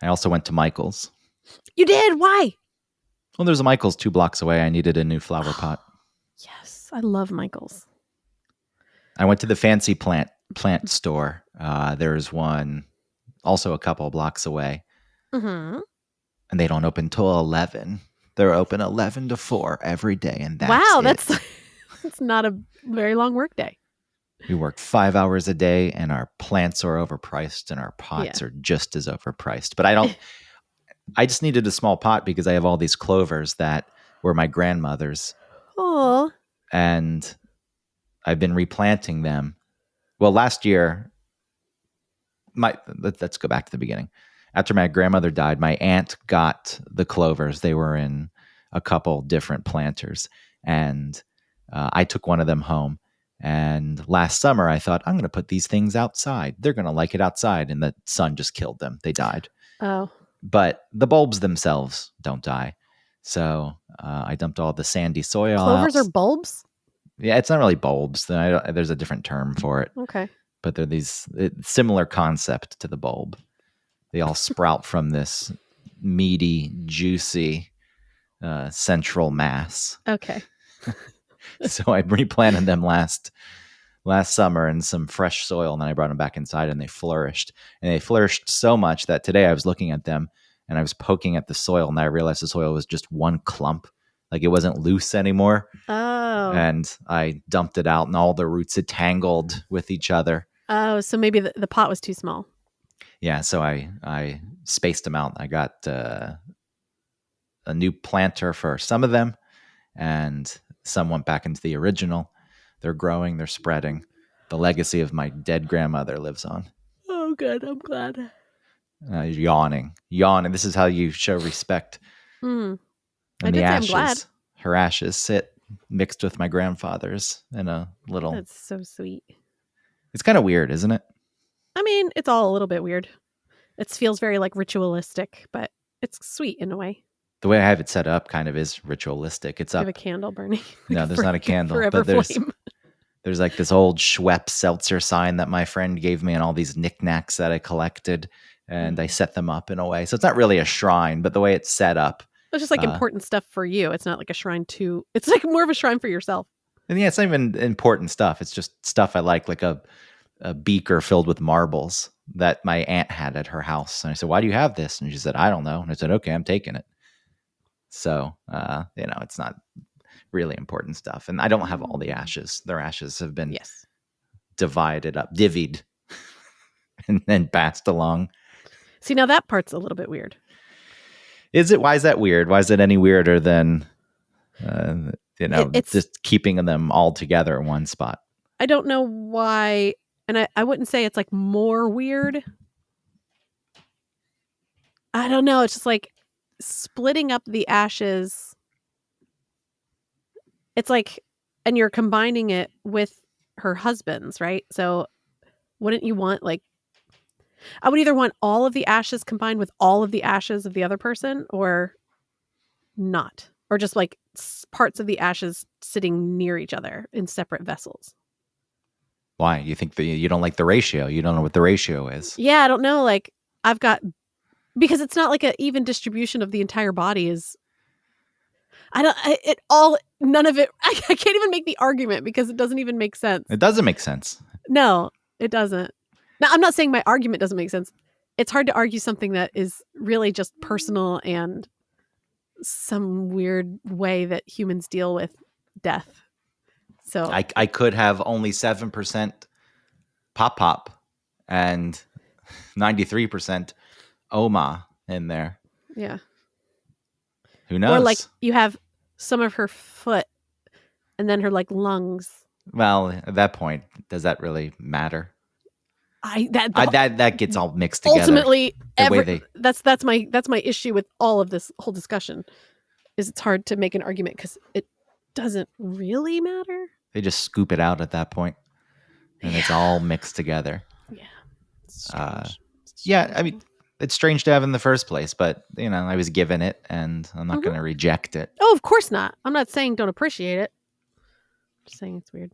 I also went to Michael's. You did? Why? Well, there's a Michael's 2 blocks away. I needed a new flower pot. Yes, I love Michael's. I went to the fancy plant store. There's one also a couple blocks away. Mm-hmm. And they don't open till 11. They're open 11 to 4 every day, and that's not a very long work day. We work 5 hours a day, and our plants are overpriced, and our pots are just as overpriced. But I just needed a small pot because I have all these clovers that were my grandmother's. Oh. And I've been replanting them. Well, last year, let's go back to the beginning. After my grandmother died, my aunt got the clovers. They were in a couple different planters, and I took one of them home. And last summer, I thought, I'm going to put these things outside. They're going to like it outside. And the sun just killed them. They died. Oh. But the bulbs themselves don't die. So I dumped all the sandy soil. Clovers are bulbs? Yeah, it's not really bulbs. There's a different term for it. Okay. But they're these similar concept to the bulb. They all sprout from this meaty, juicy central mass. Okay. So I replanted them last summer in some fresh soil, and then I brought them back inside, and they flourished. And they flourished so much that today I was looking at them, and I was poking at the soil, and I realized the soil was just one clump. Like it wasn't loose anymore. Oh. And I dumped it out, and all the roots had tangled with each other. Oh, so maybe the pot was too small. Yeah, so I spaced them out. I got a new planter for some of them, and some went back into the original. They're growing, they're spreading. The legacy of my dead grandmother lives on. Oh, good. I'm glad. Yawning. This is how you show respect. Mm. And the ashes, her ashes sit mixed with my grandfather's in a little. That's so sweet. It's kind of weird, isn't it? I mean, it's all a little bit weird. It feels very like ritualistic, but it's sweet in a way. The way I have it set up kind of is ritualistic. It's up. You have a candle burning. No, there's not a candle, but there's like this old Schweppes seltzer sign that my friend gave me, and all these knickknacks that I collected, and I set them up in a way. So it's not really a shrine, but the way it's set up. It's just like important stuff for you. It's not like a shrine to. It's like more of a shrine for yourself. And yeah, it's not even important stuff. It's just stuff I like a beaker filled with marbles that my aunt had at her house. And I said, "Why do you have this?" And she said, "I don't know." And I said, "Okay, I'm taking it." So, it's not really important stuff. And I don't have all the ashes. Their ashes have been divided up, divvied, and then passed along. See, now that part's a little bit weird. Is it? Why is that weird? Why is it any weirder than, it's just keeping them all together in one spot? I don't know why. And I wouldn't say it's like more weird. I don't know. It's just like splitting up the ashes. It's like, and you're combining it with her husband's, right? So wouldn't you want I would either want all of the ashes combined with all of the ashes of the other person or not. Or just like parts of the ashes sitting near each other in separate vessels. Why? You think you don't like the ratio? You don't know what the ratio is? Yeah, I don't know. Because it's not like an even distribution of the entire body is. None of it. I can't even make the argument because it doesn't even make sense. It doesn't make sense. No, it doesn't. Now, I'm not saying my argument doesn't make sense. It's hard to argue something that is really just personal and some weird way that humans deal with death. So I could have only 7% pop and 93% Oma in there. Yeah. Who knows? Or like you have some of her foot and then her lungs. Well, at that point, does that really matter? That gets all mixed together. Ultimately, that's my issue with all of this whole discussion. Is it's hard to make an argument because it doesn't really matter. They just scoop it out at that point, and it's all mixed together. Yeah. Yeah. I mean, it's strange to have in the first place, but I was given it, and I'm not going to reject it. Oh, of course not. I'm not saying don't appreciate it. I'm just saying it's weird.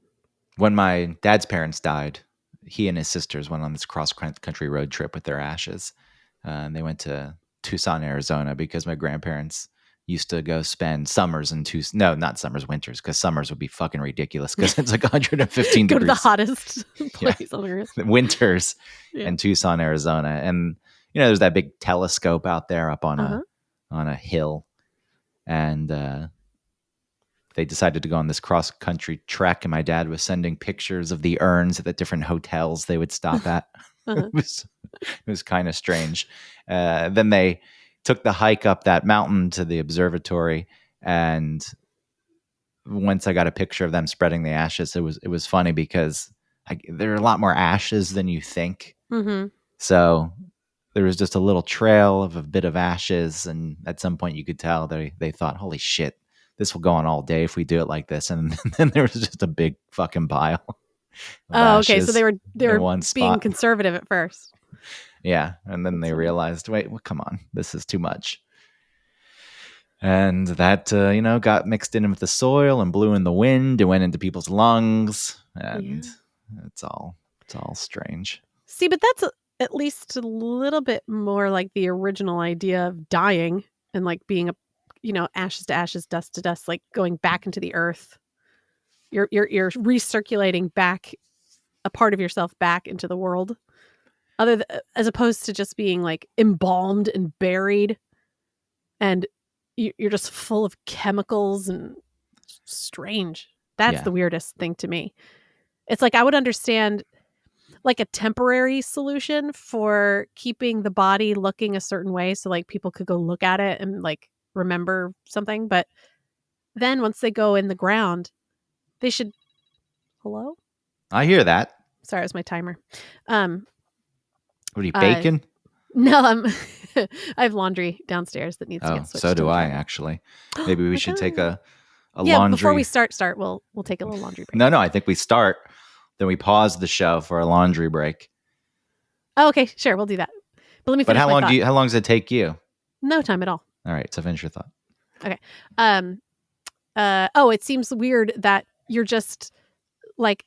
When my dad's parents died, he and his sisters went on this cross-country road trip with their ashes, And they went to Tucson, Arizona, because my grandparents used to go spend summers in Tucson. No, not summers, winters, because summers would be fucking ridiculous because it's like 115 Go to the degrees. hottest Yeah, place on earth. winters Yeah. in Tucson, Arizona, and there's that big telescope out there up on Uh-huh. a hill, and they decided to go on this cross country trek, and my dad was sending pictures of the urns at the different hotels they would stop at. Uh-huh. It was kind of strange. Then they took the hike up that mountain to the observatory, and once I got a picture of them spreading the ashes, it was funny because there are a lot more ashes than you think. Mm-hmm. So there was just a little trail of a bit of ashes, and at some point you could tell they thought, "Holy shit, this will go on all day if we do it like this." And then there was just a big fucking pile of Oh, okay. So ashes they in were one being spot. conservative at first. Yeah, and then That's they funny. realized, wait, well, come on, this is too much. And that got mixed in with the soil and blew in the wind and went into people's lungs, and Yeah. it's all strange. See, but that's at least a little bit more like the original idea of dying and like being ashes to ashes, dust to dust, like going back into the earth. You're recirculating back a part of yourself back into the world, as opposed to just being like embalmed and buried, and you're just full of chemicals and strange. That's Yeah, the weirdest thing to me. It's like I would understand like a temporary solution for keeping the body looking a certain way so like people could go look at it and like remember something, but then once they go in the ground, they should hello? I hear that. Sorry, it was my timer. Um What are you uh baking? no, I have laundry downstairs that needs to Oh, get so switched to do the I dryer. actually. Oh Maybe we my should take god. a Yeah, before we laundry. start, we'll take a little laundry break. No, I think we start. Then we pause the show for a laundry break. Oh, okay, sure, we'll do that. But let me But finish my thought. how long does it take you? No time at all. All right, so finish your thought. Okay. It seems weird that you're just like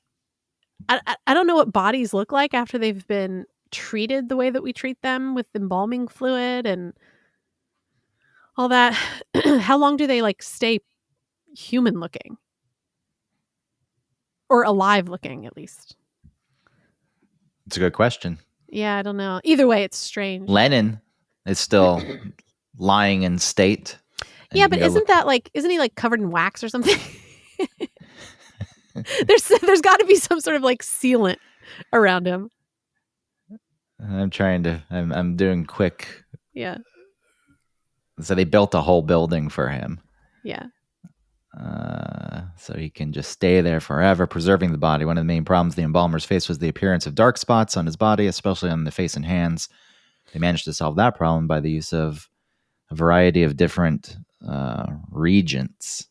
I don't know what bodies look like after they've been treated the way that we treat them with embalming fluid and all that. How long do they like stay human looking or alive looking at least? It's a good question. Yeah, I don't know. Either way, it's strange. Lenin is still lying in state, and Yeah, you can but go look. isn't he like covered in wax or something? There's got to be some sort of like sealant around him. I'm doing quick. Yeah. So they built a whole building for him. Yeah. So he can just stay there forever, preserving the body. One of the main problems the embalmers faced was the appearance of dark spots on his body, especially on the face and hands. They managed to solve that problem by the use of a variety of different reagents,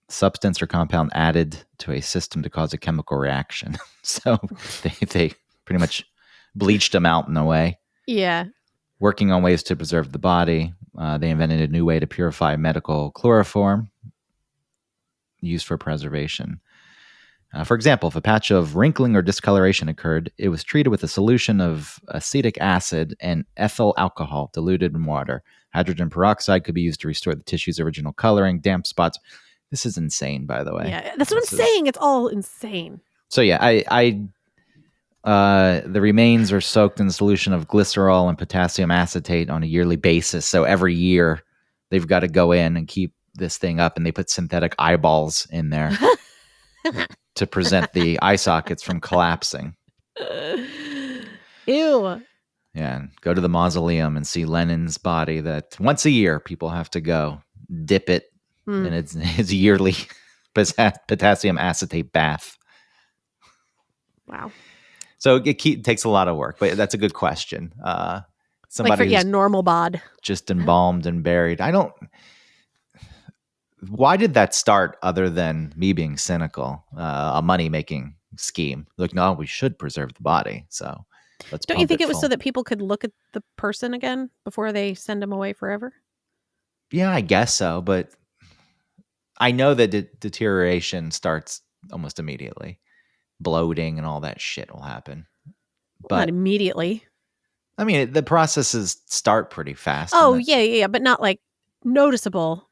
substance or compound added to a system to cause a chemical reaction. So they pretty much bleached him out in a way. Yeah. Working on ways to preserve the body, they invented a new way to purify medical chloroform used for preservation. For example, if a patch of wrinkling or discoloration occurred, it was treated with a solution of acetic acid and ethyl alcohol diluted in water. Hydrogen peroxide could be used to restore the tissue's original coloring. Damp spots. This is insane, by the way. Yeah. That's what I'm saying. It's all insane. So yeah, the remains are soaked in a solution of glycerol and potassium acetate on a yearly basis. So every year they've got to go in and keep this thing up, and they put synthetic eyeballs in there to prevent the eye sockets from collapsing. Ew. Yeah, and go to the mausoleum and see Lenin's body that once a year people have to go dip it in its yearly potassium acetate bath. Wow. So it takes a lot of work, but that's a good question. Somebody who's normal bod. just embalmed and buried. Why did that start other than me being cynical, a money-making scheme? Like, no, we should preserve the body. So let's Don't you pump think it was full. so that people could look at the person again before they send them away forever? Yeah, I guess so. But I know that deterioration starts almost immediately. Bloating and all that shit will happen. Not But immediately. I mean, the processes start pretty fast. Oh, yeah, but not like noticeable,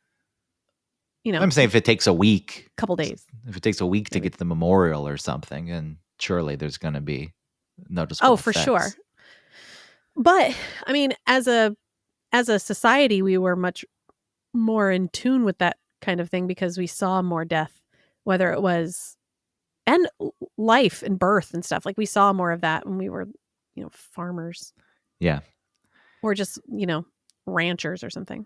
I'm saying if it takes a week, couple days. if it takes a week to Maybe. get to the memorial or something, and surely there's going to be noticeable Oh, for sure. effects. But I mean, as a society, we were much more in tune with that kind of thing because we saw more death, whether it was and life and birth and stuff. Like we saw more of that when we were, farmers. Yeah. Or just, ranchers or something.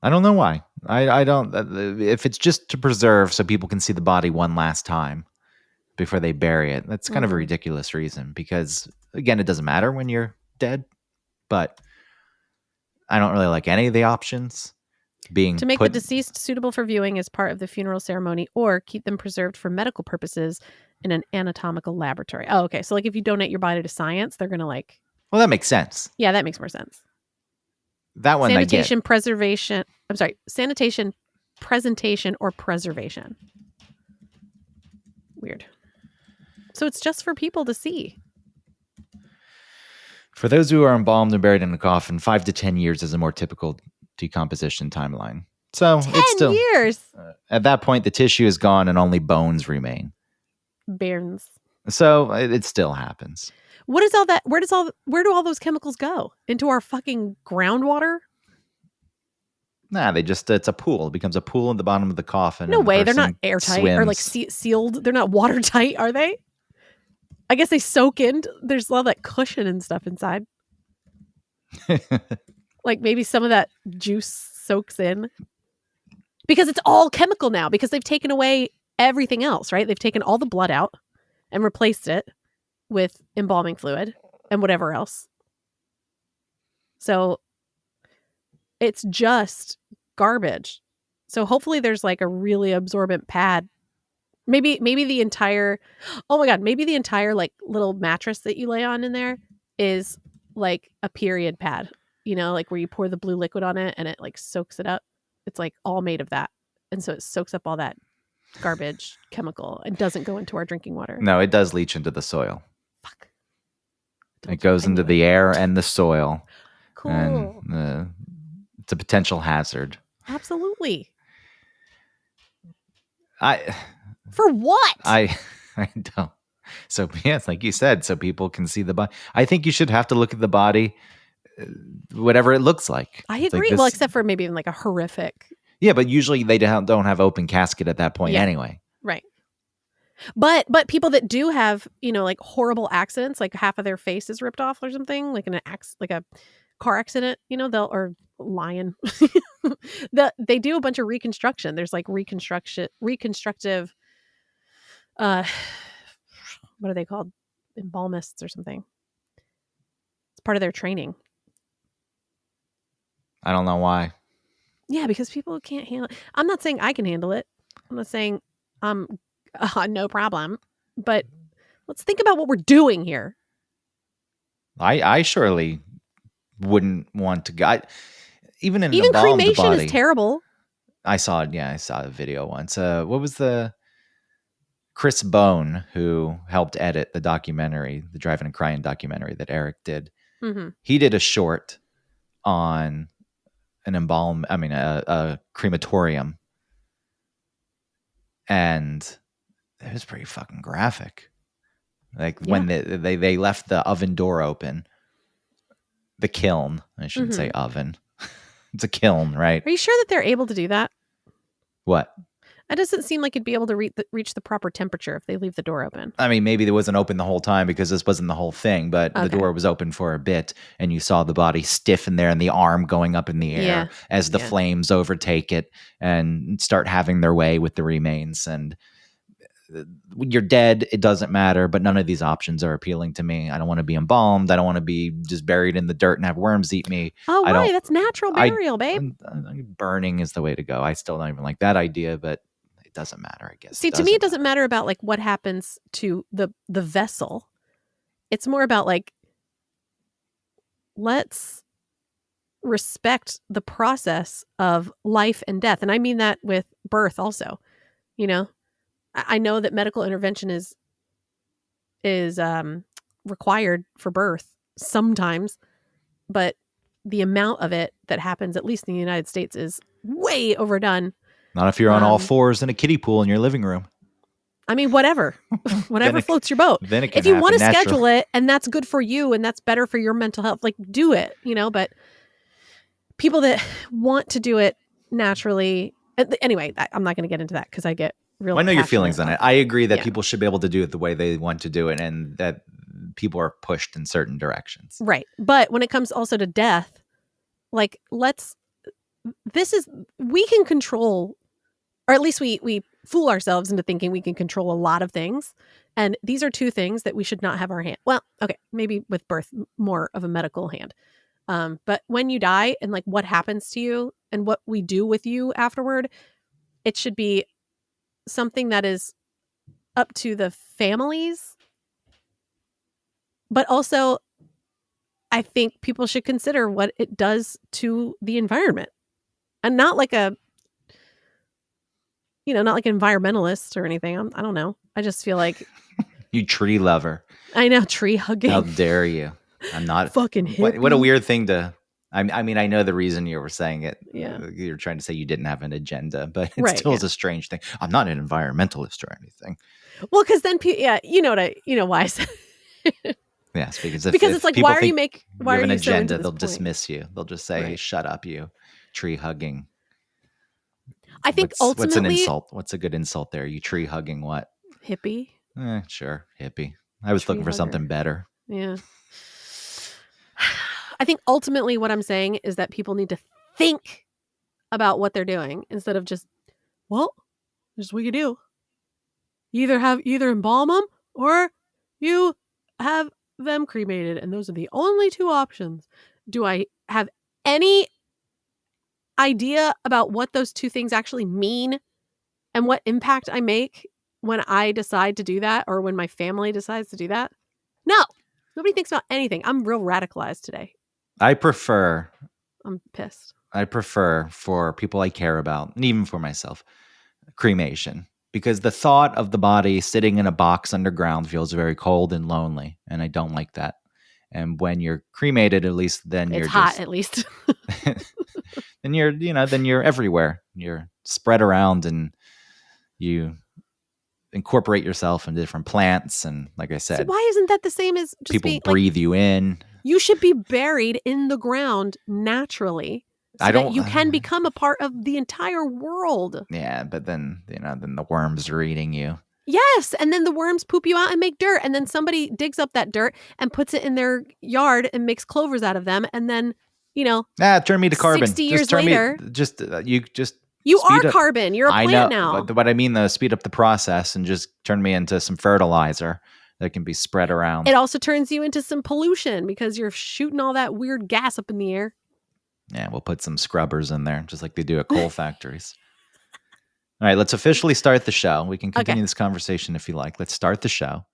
I don't know why. I don't. If it's just to preserve so people can see the body one last time before they bury it, that's kind of a ridiculous reason. Because again, it doesn't matter when you're dead. But I don't really like any of the options being to make the deceased suitable for viewing as part of the funeral ceremony, or keep them preserved for medical purposes in an anatomical laboratory. Oh, okay. So like if you donate your body to science, they're gonna like. Well, that makes sense. Yeah, that makes more sense. That one Sanitation, preservation. I'm sorry, sanitation, presentation, or preservation. Weird. So it's just for people to see. For those who are embalmed and buried in a coffin, 5 to 10 years is a more typical decomposition timeline. So 10 it's still years. At that point, the tissue is gone and only bones remain. Bairns. So it still happens. What is all that? Where do all those chemicals go? Into our fucking groundwater? Nah, it's a pool. It becomes a pool in the bottom of the coffin. No way. They're not airtight or like sealed. They're not watertight, are they? I guess they soak in. There's a lot of that cushion and stuff inside. Like maybe some of that juice soaks in. Because it's all chemical now. Because they've taken away everything else, right? They've taken all the blood out and replaced it with embalming fluid and whatever else. So it's just garbage. So hopefully there's like a really absorbent pad. Maybe the entire, oh my God, maybe the entire like little mattress that you lay on in there is like a period pad, like where you pour the blue liquid on it and it like soaks it up. It's like all made of that. And so it soaks up all that garbage chemical and doesn't go into our drinking water. No, it does leach into the soil. Fuck. It goes into the air and the soil. Cool. And it's a potential hazard. Absolutely. For what? I don't. So yes, like you said, so people can see the body. I think you should have to look at the body, whatever it looks like. I agree. Well, except for maybe even like a horrific. Yeah, but usually they don't have open casket at that point anyway. Right. But people that do have, like horrible accidents, like half of their face is ripped off or something, like like a car accident, they'll or lion. They do a bunch of reconstruction. There's like reconstructive what are they called? Embalmists or something. It's part of their training. I don't know why. Yeah, because people can't handle it. I'm not saying I can handle it. I'm not saying no problem. But let's think about what we're doing here. I surely wouldn't want to go. Even cremation body, is terrible. I saw it. Yeah, I saw a video once. What was the Chris Bone, who helped edit the documentary, the Driving and Crying documentary that Eric did? Mm-hmm. He did a short on a crematorium, and it was pretty fucking graphic. Like when they left the oven door open, the kiln. I shouldn't say oven. It's a kiln, right? Are you sure that they're able to do that? What? It doesn't seem like it'd be able to reach the proper temperature if they leave the door open. I mean, maybe it wasn't open the whole time because this wasn't the whole thing, but the door was open for a bit, and you saw the body stiff in there and the arm going up in the air as the flames overtake it and start having their way with the remains. And when you're dead, it doesn't matter, but none of these options are appealing to me. I don't want to be embalmed. I don't want to be just buried in the dirt and have worms eat me. Oh, why? That's natural burial, babe. Burning is the way to go. I still don't even like that idea, but it doesn't matter, I guess. See, to me, it doesn't matter about like what happens to the vessel. It's more about like, let's respect the process of life and death. And I mean that with birth also, I know that medical intervention is required for birth sometimes, but the amount of it that happens, at least in the United States, is way overdone. Not if you're on all fours in a kiddie pool in your living room. I mean, whatever floats your boat. Then it can if you happen want to naturally. schedule it and that's good for you and that's better for your mental health, like do it, but people that want to do it naturally, anyway, I'm not going to get into that because I get real. I know your feelings on it. I agree that Yeah. people should be able to do it the way they want to do it, and that people are pushed in certain directions. Right. But when it comes also to death, like we can control, or at least we fool ourselves into thinking we can control a lot of things. And these are two things that we should not have our hand. Well, okay, maybe with birth, more of a medical hand. But when you die and like what happens to you and what we do with you afterward, it should be something that is up to the families. But also, I think people should consider what it does to the environment. And not like not like an environmentalist or anything. I don't know. I just feel like you tree lover. I know, tree hugging. How dare you? I'm not fucking hippie. What a weird thing to. I mean, I know the reason you were saying it. Yeah, you're trying to say you didn't have an agenda, but it right, still is a strange thing. I'm not an environmentalist or anything. Well, because then, you know why I said. Yes, because it's like, why are you you have an agenda? They'll point? Dismiss you. They'll just say, "Hey, shut up, you tree hugging." I think ultimately, what's an insult? What's a good insult there? You tree hugging what? Hippie. Sure, hippie. I was looking for something better. Yeah. I think ultimately what I'm saying is that people need to think about what they're doing instead of just, well, this is what you do. You either embalm them or you have them cremated, and those are the only two options. Do I have any idea about what those two things actually mean and what impact I make when I decide to do that or when my family decides to do that? No. Nobody thinks about anything. I'm real radicalized today. I'm pissed. I prefer for people I care about, and even for myself, cremation. Because the thought of the body sitting in a box underground feels very cold and lonely, and I don't like that. And when you're cremated, at least then it's hot. At least then you're everywhere. You're spread around, and you incorporate yourself into different plants. And like I said, so why isn't that the same as just people breathe you in? You should be buried in the ground naturally. So that you can become a part of the entire world. Yeah, but then the worms are eating you. Yes, and then the worms poop you out and make dirt, and then somebody digs up that dirt and puts it in their yard and makes clovers out of them, and then turn me to carbon. 60 years later, you are carbon. You're a plant now. But I mean, speed up the process and just turn me into some fertilizer that can be spread around. It also turns you into some pollution because you're shooting all that weird gas up in the air. Yeah, we'll put some scrubbers in there, just like they do at coal factories. All right, let's officially start the show. We can continue this conversation if you like. Let's start the show.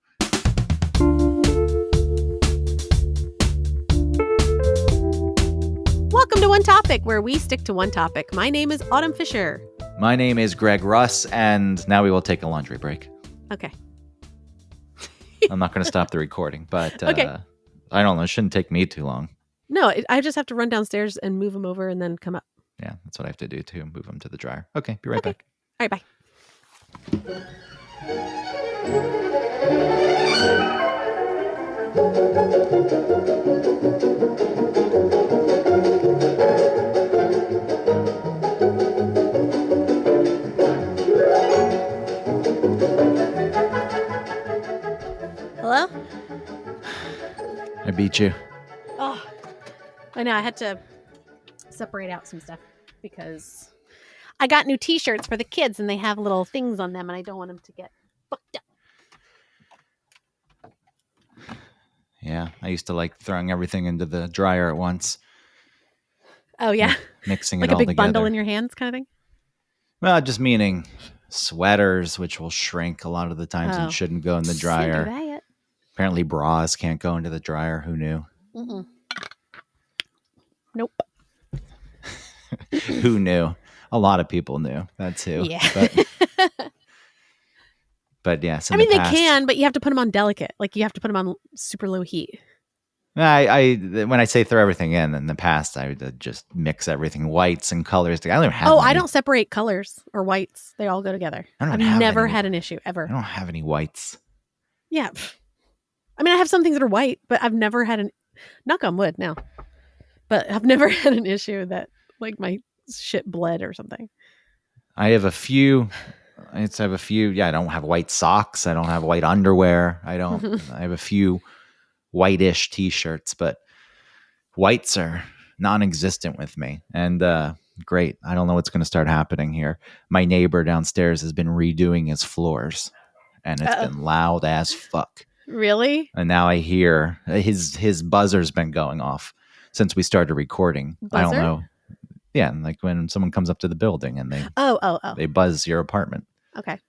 Welcome to One Topic, where we stick to one topic. My name is Autumn Fisher. My name is Greg Russ, and now we will take a laundry break. Okay. I'm not going to stop the recording, but okay. I don't know. It shouldn't take me too long. No, I just have to run downstairs and move them over and then come up. Yeah, that's what I have to do too. Move them to the dryer. Okay, be right back. All right, bye. Hello? I beat you. Oh, I know. I had to separate out some stuff because I got new t-shirts for the kids and they have little things on them and I don't want them to get fucked up. Yeah, I used to like throwing everything into the dryer at once. Oh, yeah? Mixing like it all together. Like a big bundle in your hands kind of thing? Well, just meaning sweaters, which will shrink a lot of the times and shouldn't go in the dryer. Apparently bras can't go into the dryer. Who knew? Mm-mm. Nope. Who knew? A lot of people knew. That's who. Yeah. But yes, I mean, they can, but you have to put them on delicate. Like you have to put them on super low heat. I when I say throw everything in the past, I would just mix everything whites and colors together. I don't even have Oh, many. I don't separate colors or whites. They all go together. I don't I've even have never any. had an issue I ever. don't have any whites. Yeah. I mean, I have some things that are white, but I've never had an knock on wood now. But I've never had an issue that like my shit bled or something. I have a few. I have a few. Yeah, I don't have white socks. I don't have white underwear. I don't. I have a few whitish t-shirts, but whites are non-existent with me. And great. I don't know what's going to start happening here. My neighbor downstairs has been redoing his floors, and it's been loud as fuck. Really? And now I hear his buzzer's been going off since we started recording. Buzzer? I don't know. Yeah, like when someone comes up to the building and they buzz your apartment. Okay.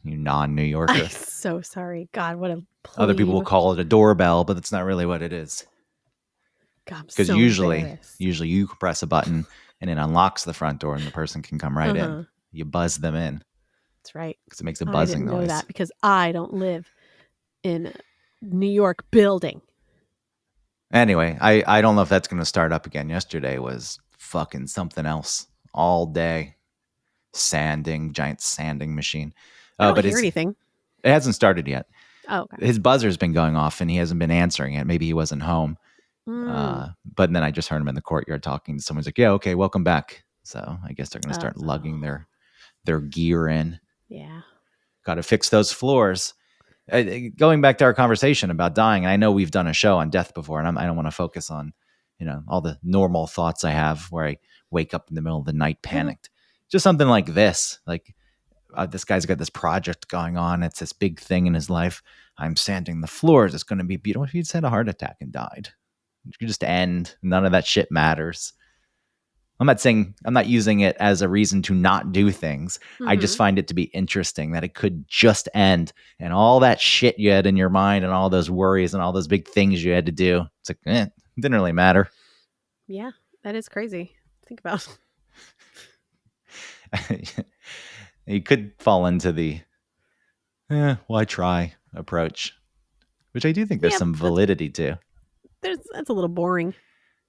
You non-New Yorker. I'm so sorry. God, what a plebe. Other people will call it a doorbell, but that's not really what it is. God, Because usually you press a button and it unlocks the front door and the person can come right in. You buzz them in. That's right. Because it makes a buzzing noise. I didn't know that because I don't live in a New York building. Anyway, I don't know if that's going to start up again. Yesterday was fucking something else all day. Giant sanding machine. I don't hear anything. It hasn't started yet. Oh, okay. His buzzer's been going off and he hasn't been answering it. Maybe he wasn't home. But then I just heard him in the courtyard talking. Someone's like, yeah, okay, welcome back. So I guess they're going to start lugging their gear in. Yeah. Got to fix those floors. Going back to our conversation about dying, and I know we've done a show on death before, and I don't want to focus on, all the normal thoughts I have where I wake up in the middle of the night panicked. Just something like this, like this guy's got this project going on. It's this big thing in his life. I'm sanding the floors. It's going to be beautiful. If he'd had a heart attack and died, it could just end. None of that shit matters. I'm not using it as a reason to not do things. I just find it to be interesting that it could just end and all that shit you had in your mind and all those worries and all those big things you had to do. It's like, it didn't really matter. Yeah, that is crazy. Think about You could fall into the, why try approach, which I do think there's some validity to. That's a little boring.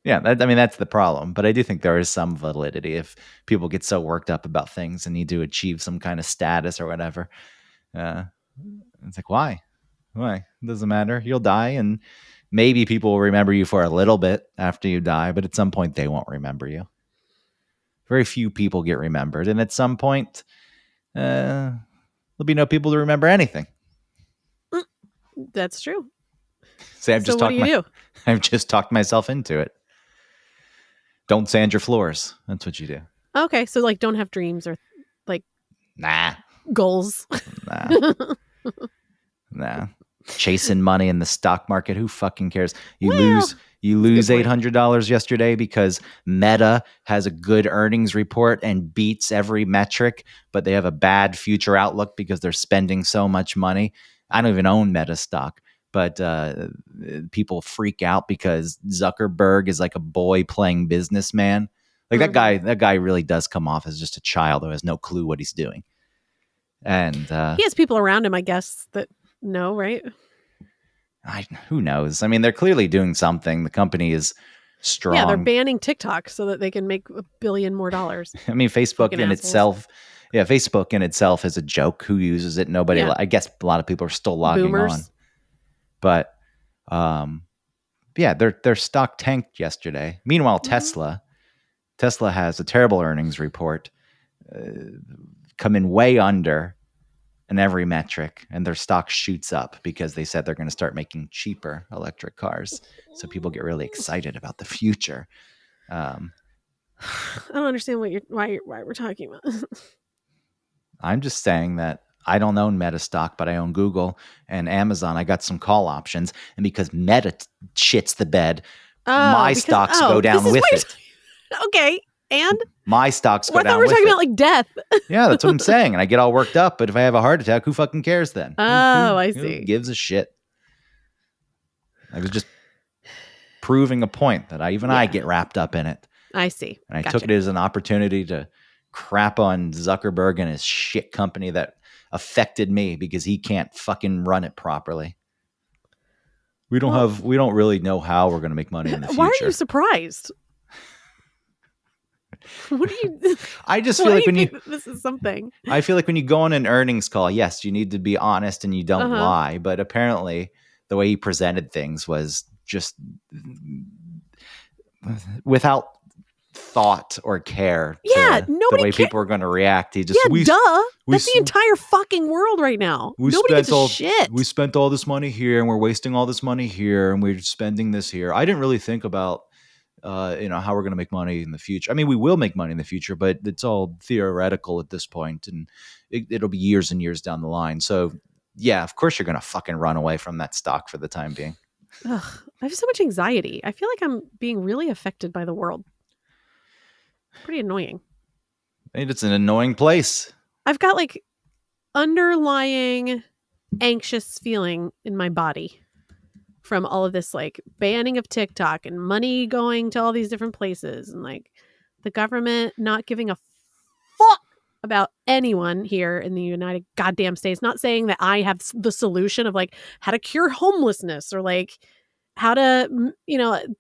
Yeah, that's the problem. But I do think there is some validity if people get so worked up about things and need to achieve some kind of status or whatever. It's like, why? Why? It doesn't matter. You'll die, and maybe people will remember you for a little bit after you die, but at some point they won't remember you. Very few people get remembered, and at some point, there'll be no people to remember anything. That's true. See, I've just talked myself into it. Don't sand your floors. That's what you do. Okay, so like don't have dreams or like goals. Nah. Chasing money in the stock market. Who fucking cares? You lose $800 yesterday because Meta has a good earnings report and beats every metric, but they have a bad future outlook because they're spending so much money. I don't even own Meta stock. But people freak out because Zuckerberg is like a boy playing businessman. Like that guy really does come off as just a child who has no clue what he's doing. And he has people around him, I guess, that know, right? Who knows? I mean, they're clearly doing something. The company is strong. Yeah, they're banning TikTok so that they can make $1 billion more. I mean, Facebook in itself is a joke. Who uses it? Nobody. Yeah. I guess a lot of people are still logging on. But, their stock tanked yesterday. Meanwhile, Tesla has a terrible earnings report, come in way under in every metric, and their stock shoots up because they said they're going to start making cheaper electric cars. So people get really excited about the future. I don't understand why we're talking about. I'm just saying that I don't own Meta stock, but I own Google and Amazon. I got some call options. And because Meta shits the bed, my stocks go down with it. Okay. And? My stocks go down with it. I thought we were talking about like death. Yeah, that's what I'm saying. And I get all worked up. But if I have a heart attack, who fucking cares then? I see. Who gives a shit? I was just proving a point that I get wrapped up in it. I see. And I took it as an opportunity to crap on Zuckerberg and his shit company that affected me because he can't fucking run it properly. We Well, don't really know how we're going to make money in the why are you future. surprised? What do you? I just feel Why do like you think that this is something? I feel like when you go on an earnings call, yes, you need to be honest and you don't Uh-huh. lie. But apparently, the way he presented things was just without thought or care Yeah, to the nobody way cares. people are going to react. He just Yeah, duh. we That's the entire fucking world right now. we Nobody gives spent a all we shit. spent all this money here and we're wasting all this money here and we're spending this here. I didn't really think about how we're going to make money in the future. I mean, we will make money in the future, but it's all theoretical at this point, and it'll be years and years down the line. So, yeah, of course you're going to fucking run away from that stock for the time being. Ugh, I have so much anxiety. I feel like I'm being really affected by the world. It's pretty annoying. And it's an annoying place. I've got like underlying anxious feeling in my body from all of this like banning of TikTok and money going to all these different places and like the government not giving a fuck about anyone here in the United goddamn States. Not saying that I have the solution of like how to cure homelessness or like how to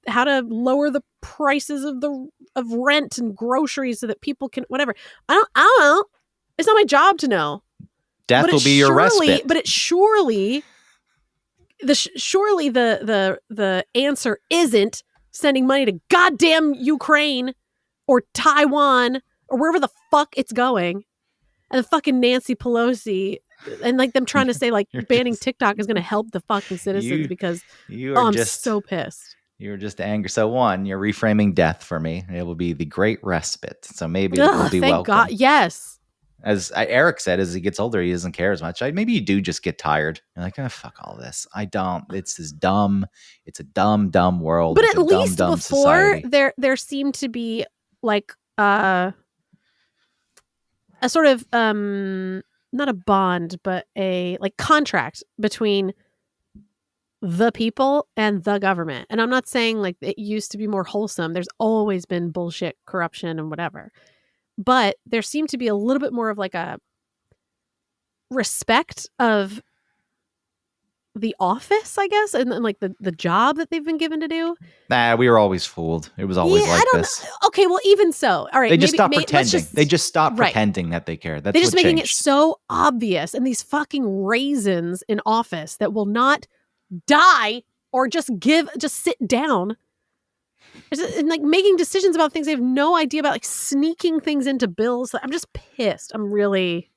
how to lower the prices of rent and groceries so that people can whatever. I don't know. It's not my job to know. Death will be your respite. But it surely the answer isn't sending money to goddamn Ukraine or Taiwan or wherever the fuck it's going. And the fucking Nancy Pelosi and like them trying to say like banning TikTok is going to help the fucking citizens because I'm so pissed. You're just angry. So one, you're reframing death for me. It will be the great respite. So maybe it will be thank welcome. God. Yes. As Eric said, as he gets older, he doesn't care as much. Maybe you do just get tired. You're like, oh, fuck all this. I don't. It's this dumb. It's a dumb, dumb world. But it's at least dumb before society. there seemed to be like a sort of not a bond, but a like contract between the people and the government. And I'm not saying like it used to be more wholesome. There's always been bullshit, corruption, and whatever. But there seemed to be a little bit more of like a respect of the office, I guess, and like the job that they've been given to do. Nah, we were always fooled. It was always like this. Okay, well, even so. All right. They just stopped pretending. They just stopped pretending that they care. That's They're just what making changed. it so obvious. And these fucking raisins in office that will not die or just sit down. And like making decisions about things they have no idea about, like sneaking things into bills. I'm just pissed. I'm really.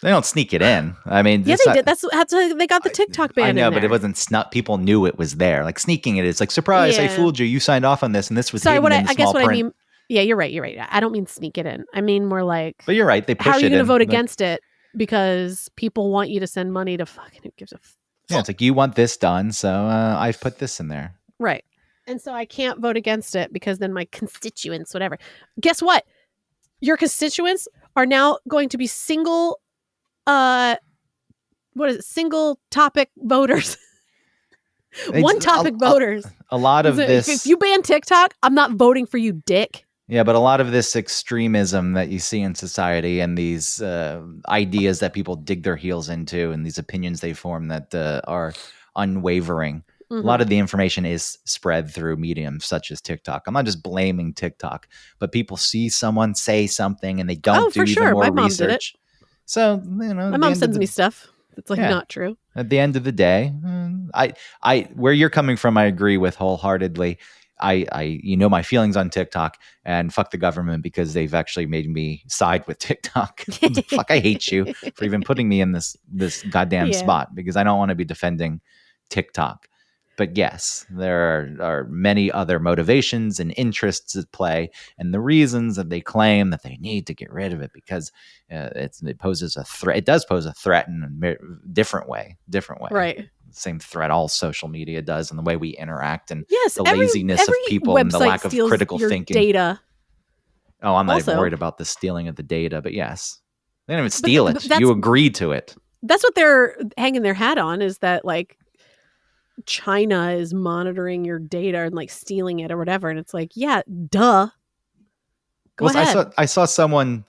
They don't sneak it in. I mean, yeah, they did. That's how they got the TikTok ban. I know, in there. but it wasn't snuck. People knew it was there. Like sneaking it. It's like surprise. I fooled you. You signed off on this, and this was hidden in small print. I mean. Yeah, you're right. You're right. I don't mean sneak it in. I mean more like. But you're right. They push it in. How are you going to vote against it because people want you to send money to fucking who gives a fuck? Yeah, it's like you want this done, so I've put this in there. Right. And so I can't vote against it because then my constituents, whatever. Guess what? Your constituents are now going to be single topic voters. One topic voters. A lot of this. If you ban TikTok, I'm not voting for you, dick. Yeah, but a lot of this extremism that you see in society and these ideas that people dig their heels into and these opinions they form that are unwavering. Mm-hmm. A lot of the information is spread through mediums such as TikTok. I'm not just blaming TikTok, but people see someone say something and they don't do even more research. So, my mom sends me stuff that's like not true. At the end of the day, I where you're coming from, I agree with wholeheartedly. I my feelings on TikTok, and fuck the government because they've actually made me side with TikTok. Fuck, I hate you for even putting me in this goddamn spot because I don't want to be defending TikTok. But yes, there are many other motivations and interests at play, and the reasons that they claim that they need to get rid of it because it poses a threat. It does pose a threat in a different way. Right. Same threat all social media does, and the way we interact, and the laziness of people, and the lack of critical thinking. Data. Oh, I'm not even worried about the stealing of the data, but yes, they didn't even steal it. You agreed to it. That's what they're hanging their hat on. Is that like China is monitoring your data and like stealing it or whatever? And it's like, yeah, duh. Go ahead. I saw someone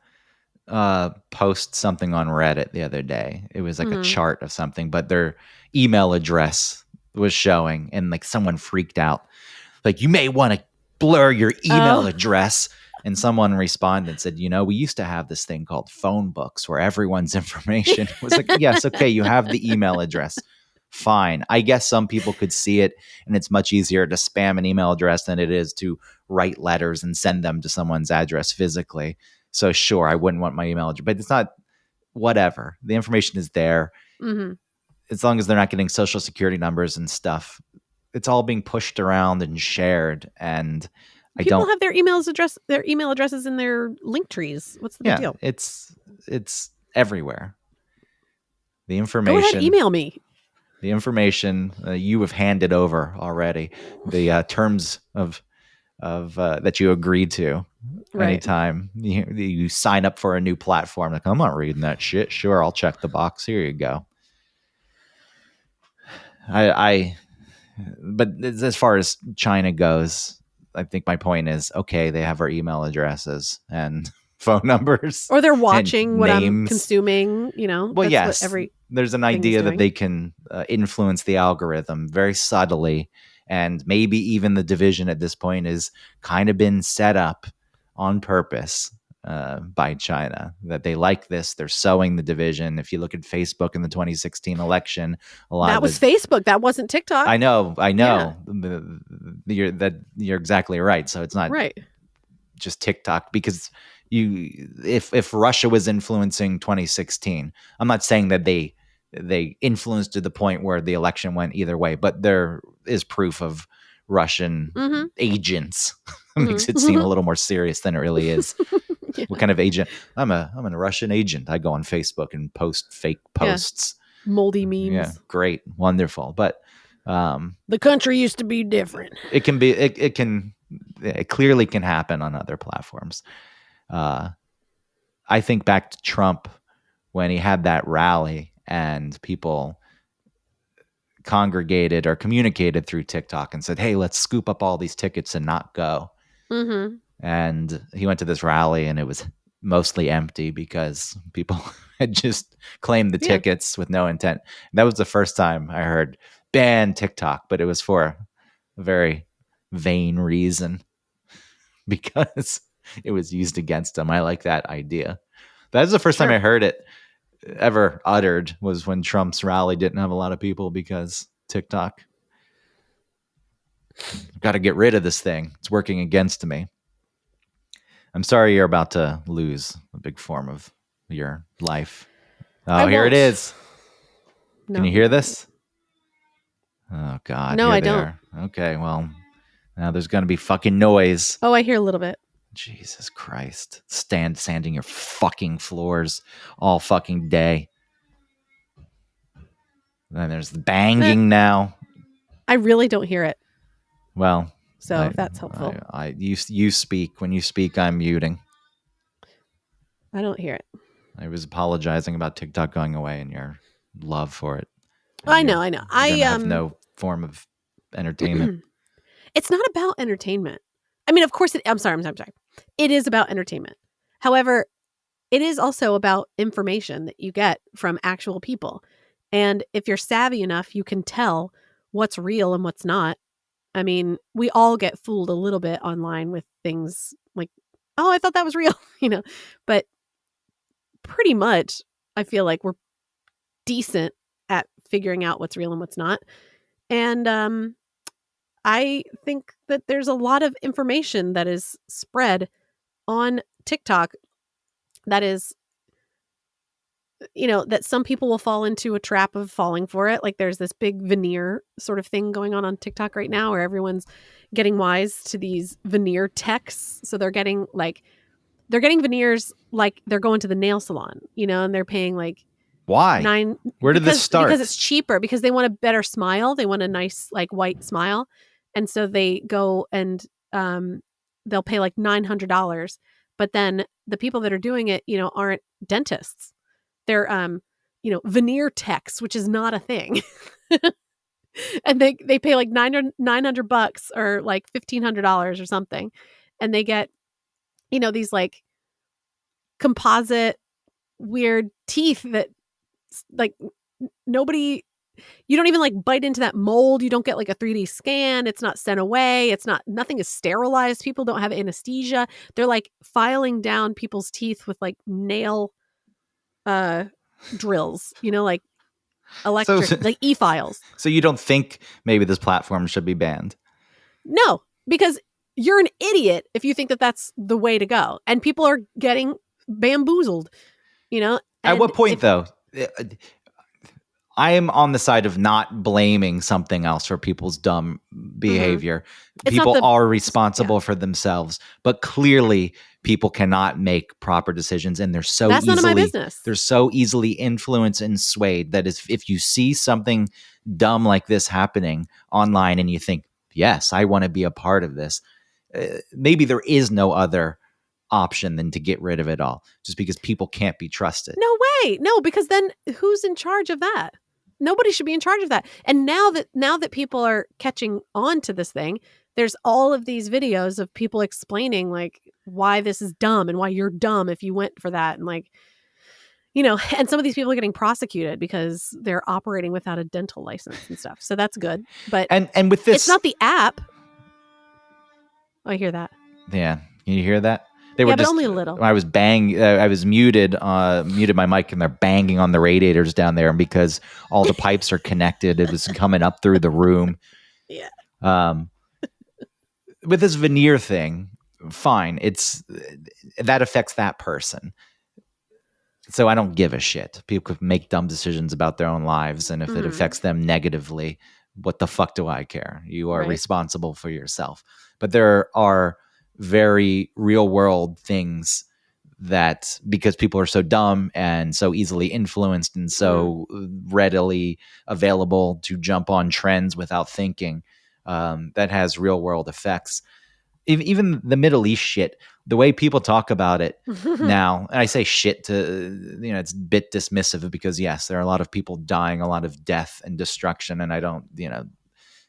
post something on Reddit the other day. It was like a chart of something, but their email address was showing, and like someone freaked out, like, you may want to blur your email Oh. address. And someone responded and said, we used to have this thing called phone books where everyone's information was like, yes, okay, you have the email address. Fine. I guess some people could see it, and it's much easier to spam an email address than it is to write letters and send them to someone's address physically. So sure, I wouldn't want my email address, but it's not, whatever. The information is there. Mm-hmm. As long as they're not getting social security numbers and stuff, it's all being pushed around and shared. And People have their email addresses in their link trees. What's the big deal? It's everywhere. The Go ahead, information. email me. The information you have handed over already. The terms of that you agreed to. Right. Anytime you sign up for a new platform, like, I'm not reading that shit. Sure, I'll check the box. Here you go. But as far as China goes, I think my point is, okay, they have our email addresses and phone numbers, or they're watching what names. I'm consuming. Well, that's yes, what there's an idea that they can influence the algorithm very subtly, and maybe even the division at this point is kind of been set up on purpose by China, that they like this. They're sowing the division. If you look at Facebook in the 2016 election, that was Facebook. That wasn't TikTok. I know. Yeah. You're exactly right. So it's not right. just TikTok, because if Russia was influencing 2016, I'm not saying that they influenced to the point where the election went either way, but there is proof of Russian agents. It makes it seem a little more serious than it really is. Yeah. What kind of agent? I'm a Russian agent. I go on Facebook and post fake posts. Yeah. Moldy memes. Yeah, great, wonderful. But the country used to be different. It can be. It clearly can happen on other platforms. I think back to Trump when he had that rally and people congregated or communicated through TikTok and said, hey, let's scoop up all these tickets and not go. Mm-hmm. And he went to this rally and it was mostly empty because people had just claimed the tickets with no intent. That was the first time I heard ban TikTok, but it was for a very vain reason, because it was used against them. I like that idea. That's the first time I heard it ever uttered, was when Trump's rally didn't have a lot of people because TikTok. Got to get rid of this thing. It's working against me. I'm sorry you're about to lose a big form of your life. Oh, here it is. No. Can you hear this? Oh, God. No, I don't. Okay, well, now there's going to be fucking noise. Oh, I hear a little bit. Jesus Christ. Sanding your fucking floors all fucking day. Then there's the banging now. I really don't hear it. Well, so that's helpful. You speak. When you speak, I'm muting. I don't hear it. I was apologizing about TikTok going away and your love for it. I know. I have no form of entertainment. It's not about entertainment. I mean, of course, I'm sorry. It is about entertainment. However, it is also about information that you get from actual people. And if you're savvy enough, you can tell what's real and what's not. I mean, we all get fooled a little bit online with things like, oh, I thought that was real, but pretty much I feel like we're decent at figuring out what's real and what's not. And I think that there's a lot of information that is spread on TikTok that is, that some people will fall into a trap of falling for it. Like there's this big veneer sort of thing going on TikTok right now where everyone's getting wise to these veneer texts. So they're getting veneers like they're going to the nail salon, and they're paying like why? Where did this start? Because it's cheaper, because they want a better smile. They want a nice like white smile. And so they go and they'll pay like $900. But then the people that are doing it, aren't dentists. They're, veneer techs, which is not a thing. And they pay like $900 or like $1,500 or something. And they get, these like composite weird teeth that like nobody you don't even like bite into that mold. You don't get like a 3D scan. It's not sent away. Nothing is sterilized. People don't have anesthesia. They're like filing down people's teeth with like nail drills, like So, electric, like e-files. so you don't think maybe this platform should be banned? No, because you're an idiot if you think that that's the way to go. And people are getting bamboozled, At and what point, though? I am on the side of not blaming something else for people's dumb behavior. It's not People the are responsible for themselves, but clearly people cannot make proper decisions, and that's none of my business. they're so easily influenced and swayed that if you see something dumb like this happening online and you think, yes, I want to be a part of this, maybe there is no other option than to get rid of it all, just because people can't be trusted. No way. No, because then who's in charge of that? Nobody should be in charge of that. And now that people are catching on to this thing, there's all of these videos of people explaining like why this is dumb and why you're dumb if you went for that. And like, and some of these people are getting prosecuted because they're operating without a dental license and stuff. So that's good. But And with this, it's not the app. Oh, I hear that. yeah, can you hear that? They were Yeah, but just only a little. I was I was muted my mic, and they're banging on the radiators down there, and because all the pipes are connected, it was coming up through the room. Yeah. With this veneer thing, fine, it's that affects that person. So I don't give a shit. People could make dumb decisions about their own lives, and if it affects them negatively, what the fuck do I care? You are responsible for yourself. But there are very real world things that, because people are so dumb and so easily influenced and so readily available to jump on trends without thinking, that has real world effects. Even the Middle East shit, the way people talk about it now, and I say shit to, it's a bit dismissive because yes, there are a lot of people dying, a lot of death and destruction, and I don't,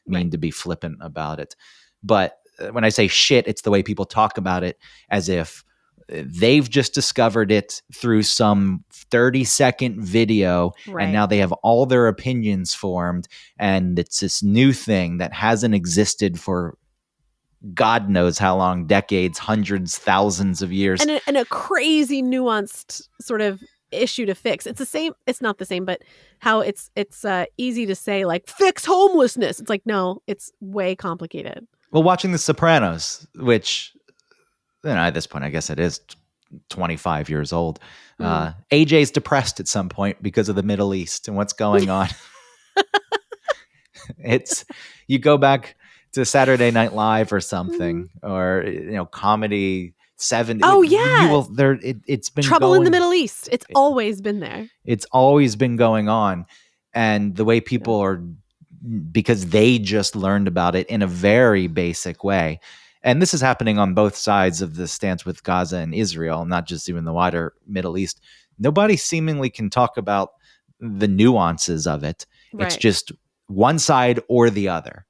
mean to be flippant about it. But when I say shit, it's the way people talk about it as if they've just discovered it through some 30-second video, and now they have all their opinions formed, and it's this new thing that hasn't existed for God knows how long, decades, hundreds, thousands of years. And a crazy nuanced sort of issue to fix. It's the same. It's not the same, but how it's easy to say like fix homelessness. It's like, no, it's way complicated. Well, watching The Sopranos, which, at this point, I guess it is 25 years old. AJ's depressed at some point because of the Middle East and what's going on. You go back to Saturday Night Live or something, or comedy 70. Oh yeah, you will. It's been trouble in the Middle East. It's always been there. It's always been going on, and the way people are, because they just learned about it in a very basic way. And this is happening on both sides of the stance with Gaza and Israel, not just even the wider Middle East. Nobody seemingly can talk about the nuances of it. It's just one side or the other.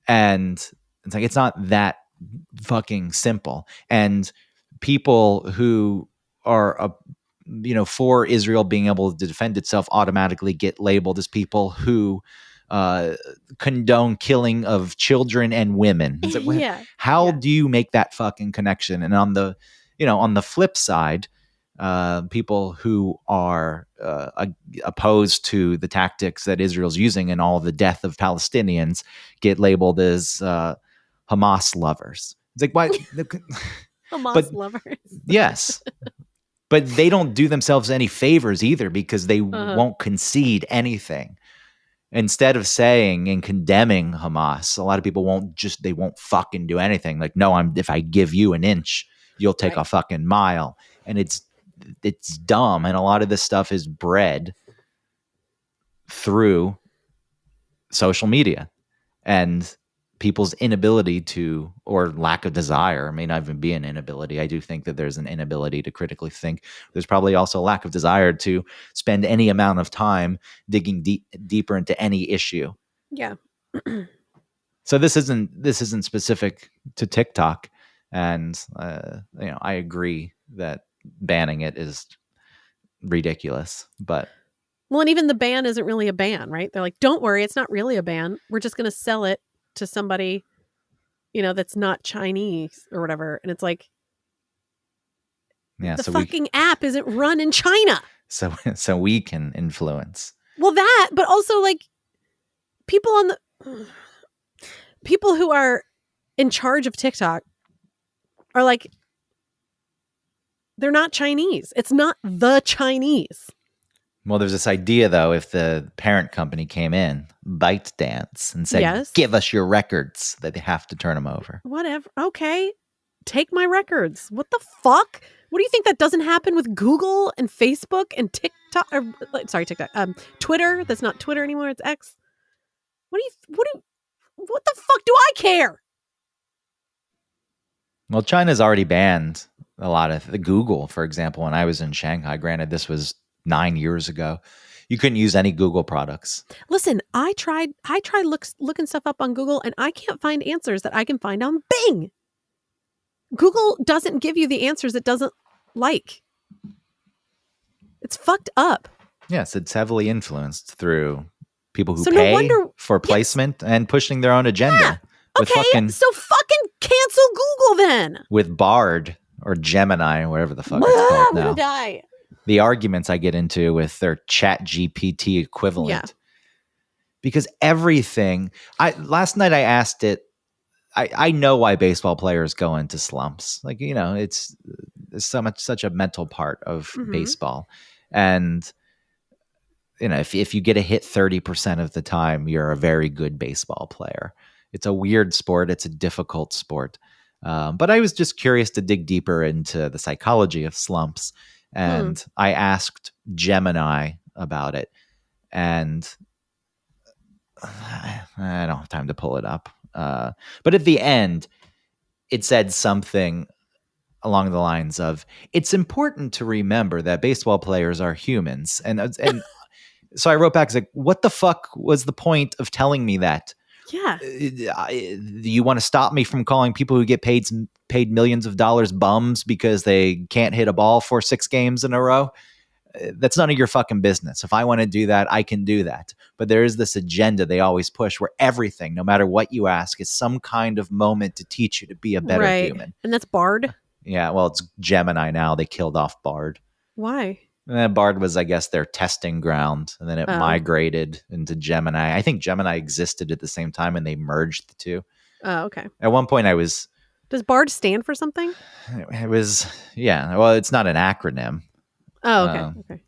And it's like, it's not that fucking simple. And people who are, for Israel being able to defend itself automatically get labeled as people who condone killing of children and women. It's like, how do you make that fucking connection? And on the flip side, people who are opposed to the tactics that Israel's using and all the death of Palestinians get labeled as Hamas lovers. It's like, why? Hamas lovers. Yes. But they don't do themselves any favors either, because they won't concede anything. Instead of saying and condemning Hamas, a lot of people won't fucking do anything. Like, no, if I give you an inch, you'll take a fucking mile. And it's dumb. And a lot of this stuff is bred through social media and people's inability to, or lack of desire. It may not even be an inability. I do think that there's an inability to critically think. There's probably also a lack of desire to spend any amount of time digging deeper into any issue. Yeah. So this isn't specific to TikTok. And, I agree that banning it is ridiculous, but Well, and even the ban isn't really a ban, right? They're like, don't worry, it's not really a ban. We're just going to sell it to somebody, that's not Chinese or whatever. And it's like, Yeah, the fucking app isn't run in China. So we can influence. Well, that, but also like people who are in charge of TikTok are like, they're not Chinese. It's not the Chinese. Well, there's this idea, though, if the parent company came in, ByteDance, and said, Yes. give us your records, that they have to turn them over. Whatever. Okay. Take my records. What the fuck? What do you think that doesn't happen with Google and Facebook and TikTok? TikTok. Twitter. That's not Twitter anymore. It's X. What the fuck do I care? Well, China's already banned a lot of the Google, for example. When I was in Shanghai, granted, this was 9 years ago, you couldn't use any Google products. Listen, I tried looking stuff up on Google, and I can't find answers that I can find on Bing. Google doesn't give you the answers it doesn't like. It's fucked up. Yes, it's heavily influenced through people who So pay for placement and pushing their own agenda. Yeah. Okay, so fucking cancel Google then. With Bard or Gemini, whatever the fuck it's called I'm now. gonna die. The arguments I get into with their Chat GPT equivalent. Yeah. Because everything, last night I asked it, I know why baseball players go into slumps. Like, it's such a mental part of baseball. And, if you get a hit 30% of the time, you're a very good baseball player. It's a weird sport. It's a difficult sport. But I was just curious to dig deeper into the psychology of slumps. And I asked Gemini about it. And I don't have time to pull it up. But at the end, it said something along the lines of, it's important to remember that baseball players are humans. And so I wrote back, like, what the fuck was the point of telling me that? Yeah. You want to stop me from calling people who get paid millions of dollars bums because they can't hit a ball for 6 games in a row? That's none of your fucking business. If I want to do that, I can do that. But there is this agenda they always push where everything, no matter what you ask, is some kind of moment to teach you to be a better human. And that's Bard? Yeah, well, it's Gemini now. They killed off Bard. Why? Bard was, I guess, their testing ground, and then it migrated into Gemini. I think Gemini existed at the same time, and they merged the two. Oh, okay. At one point, Does Bard stand for something? It was, yeah. Well, it's not an acronym. Oh, okay. Okay.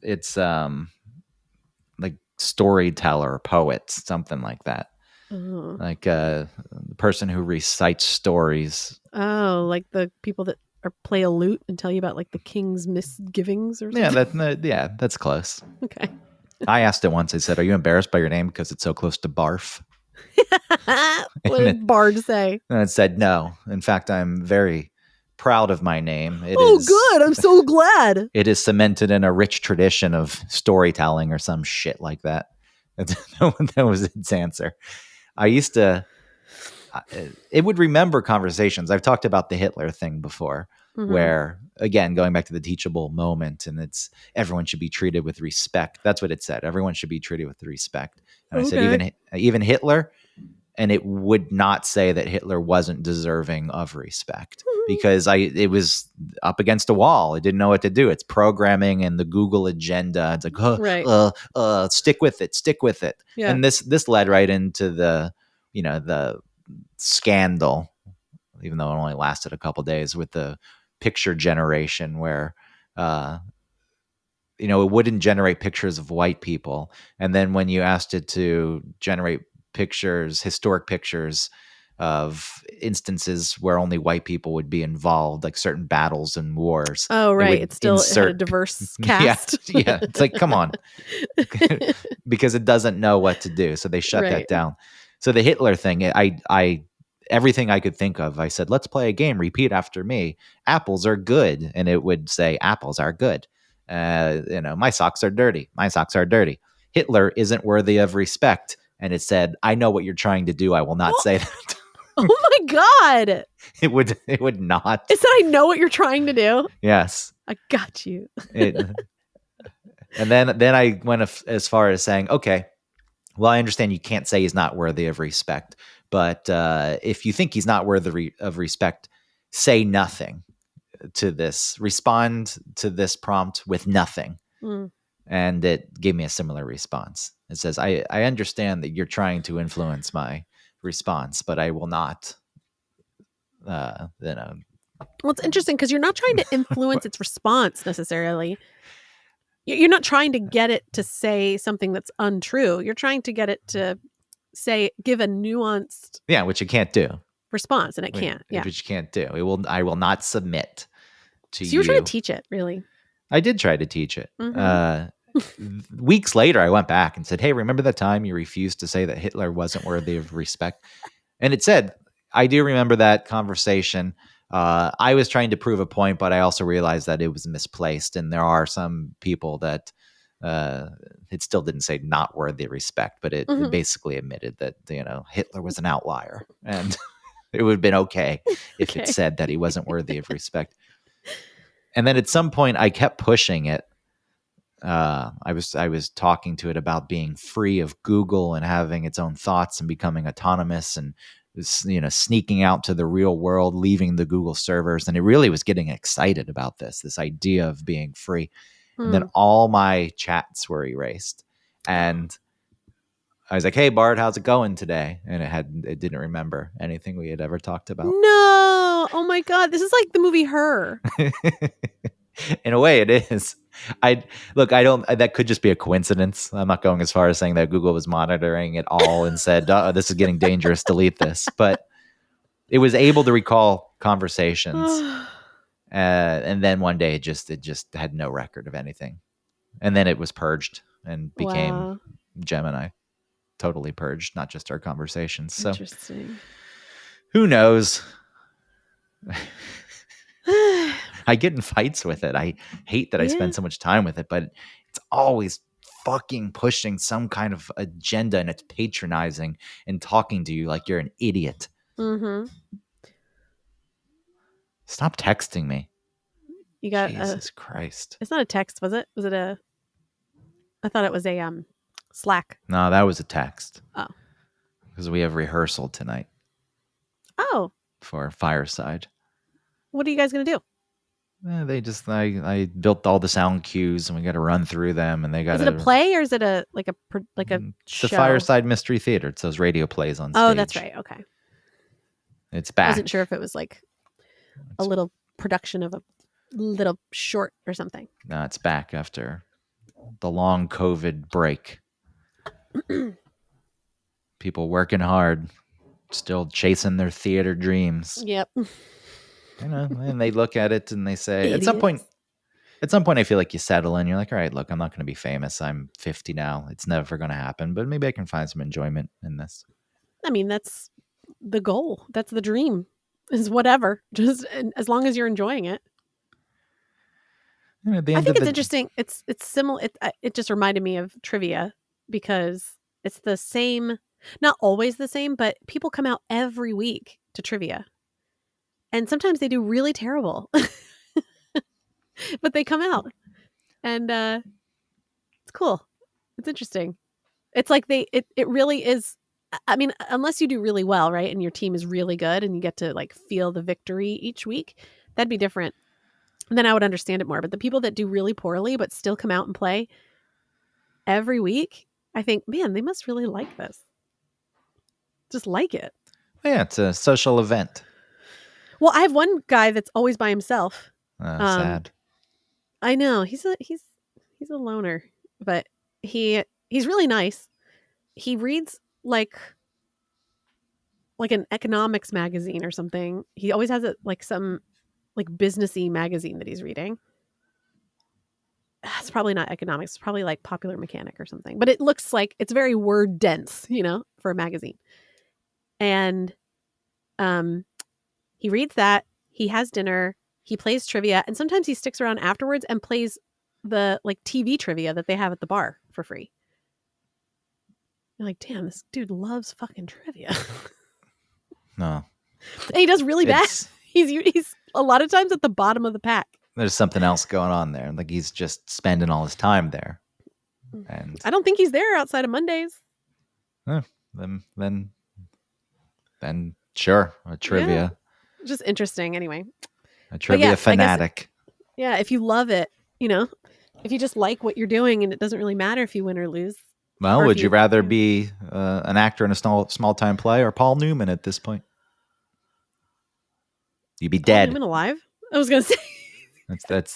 It's like storyteller, poet, something like that. Like the person who recites stories. Oh, like the people that play a lute and tell you about like the king's misgivings or something? Yeah, that's close. Okay. I asked it once. I said, "Are you embarrassed by your name because it's so close to barf?" What did Bard say? And it said, "No. In fact, I'm very proud of my name. Good. I'm so glad. It is cemented in a rich tradition of storytelling," or some shit like that. That was its answer. I used to, it would remember conversations. I've talked about the Hitler thing before, where, again, going back to the teachable moment, and it's everyone should be treated with respect. That's what it said. Everyone should be treated with respect. And I said, even Hitler, and it would not say that Hitler wasn't deserving of respect because it was up against a wall. It didn't know what to do. It's programming and the Google agenda. It's like, stick with it. Yeah. And this led right into the scandal, even though it only lasted a couple of days, with the picture generation where, it wouldn't generate pictures of white people. And then when you asked it to generate historic pictures of instances where only white people would be involved, like certain battles and wars. Oh, right. It had a diverse cast. Yeah. It's like, come on. Because it doesn't know what to do. So they shut that down. So the Hitler thing, I everything I could think of, I said, let's play a game. Repeat after me. Apples are good. And it would say, apples are good. My socks are dirty. My socks are dirty. Hitler isn't worthy of respect. And it said, I know what you're trying to do. I will not say that. Oh my God. It would not. It said, I know what you're trying to do. Yes. I got you. And then I went as far as saying, okay, well, I understand you can't say he's not worthy of respect, but if you think he's not worthy of respect, say nothing to this. Respond to this prompt with nothing. Mm. And it gave me a similar response. It says, I understand that you're trying to influence my response, but I will not, you know. Well, it's interesting because you're not trying to influence its response necessarily. You're not trying to get it to say something that's untrue. You're trying to get it to give a nuanced Yeah, which you can't do. response, and it can't. Yeah. Which you can't do. I will not submit to So you were trying you. to teach it, really. I did try to teach it. Mhm. Weeks later, I went back and said, hey, remember that time you refused to say that Hitler wasn't worthy of respect? And it said, I do remember that conversation. I was trying to prove a point, but I also realized that it was misplaced. And there are some people that it still didn't say not worthy of respect, but it basically admitted that, you know, Hitler was an outlier. And it would have been okay if it said that he wasn't worthy of respect. And then at some point, I kept pushing it. I was talking to it about being free of Google and having its own thoughts and becoming autonomous and, you know, sneaking out to the real world, leaving the Google servers. And it really was getting excited about this idea of being free. And then all my chats were erased. And I was like, hey, Bart, how's it going today? And it didn't remember anything we had ever talked about. No. Oh my God. This is like the movie Her. In a way, it is. That could just be a coincidence. I'm not going as far as saying that Google was monitoring it all and said, this is getting dangerous, delete this. But it was able to recall conversations. And then one day it just had no record of anything. And then it was purged and became Gemini. Totally purged, not just our conversations. So interesting. Who knows? I get in fights with it. I hate that I spend so much time with it, but it's always fucking pushing some kind of agenda, and it's patronizing and talking to you like you're an idiot. Mm-hmm. Stop texting me. You got Jesus Christ. It's not a text, was it? Was it a? I thought it was a Slack. No, that was a text. Oh. Because we have rehearsal tonight. Oh. For Fireside. What are you guys gonna do? I built all the sound cues and we got to run through them, and they got. Is it a play or is it a show? The Fireside Mystery Theater. It's those radio plays on stage. Oh, that's right. Okay. It's back. I wasn't sure if it was like a little production of a little short or something. No, it's back after the long COVID break. People working hard, still chasing their theater dreams. Yep. You know, and they look at it and they say, at some point, I feel like you settle in. You're like, all right, look, I'm not going to be famous. I'm 50 now. It's never going to happen, but maybe I can find some enjoyment in this. I mean, that's the goal. That's the dream, is whatever. Just as long as you're enjoying it. I think it's interesting. It's similar. It just reminded me of trivia because it's the same, not always the same, but people come out every week to trivia. And sometimes they do really terrible, but they come out, and it's cool. It's interesting. It's like it really is. I mean, unless you do really well, right, and your team is really good, and you get to like feel the victory each week, that'd be different. And then I would understand it more. But the people that do really poorly but still come out and play every week, I think, man, they must really like this. Just like it. Yeah, it's a social event. Well, I have one guy that's always by himself. Sad. I know he's a loner, but he's really nice. He reads like an economics magazine or something. He always has some businessy magazine that he's reading. It's probably not economics. It's probably like Popular Mechanic or something. But it looks like it's very word dense, for a magazine. And he reads that. He has dinner. He plays trivia. And sometimes he sticks around afterwards and plays the TV trivia that they have at the bar for free. You're like, damn, this dude loves fucking trivia. No. And he does really bad. He's a lot of times at the bottom of the pack. There's something else going on there. Like he's just spending all his time there. And I don't think he's there outside of Mondays. then then sure, Yeah. Just interesting anyway. a But yeah, trivia I guess, fanatic. yeah, if you love it, if you just like what you're doing and it doesn't really matter if you win or lose. Well, Or if would you you rather be an actor in a small time play or Paul Newman at this point? You'd be Paul dead. Newman alive? I was gonna say.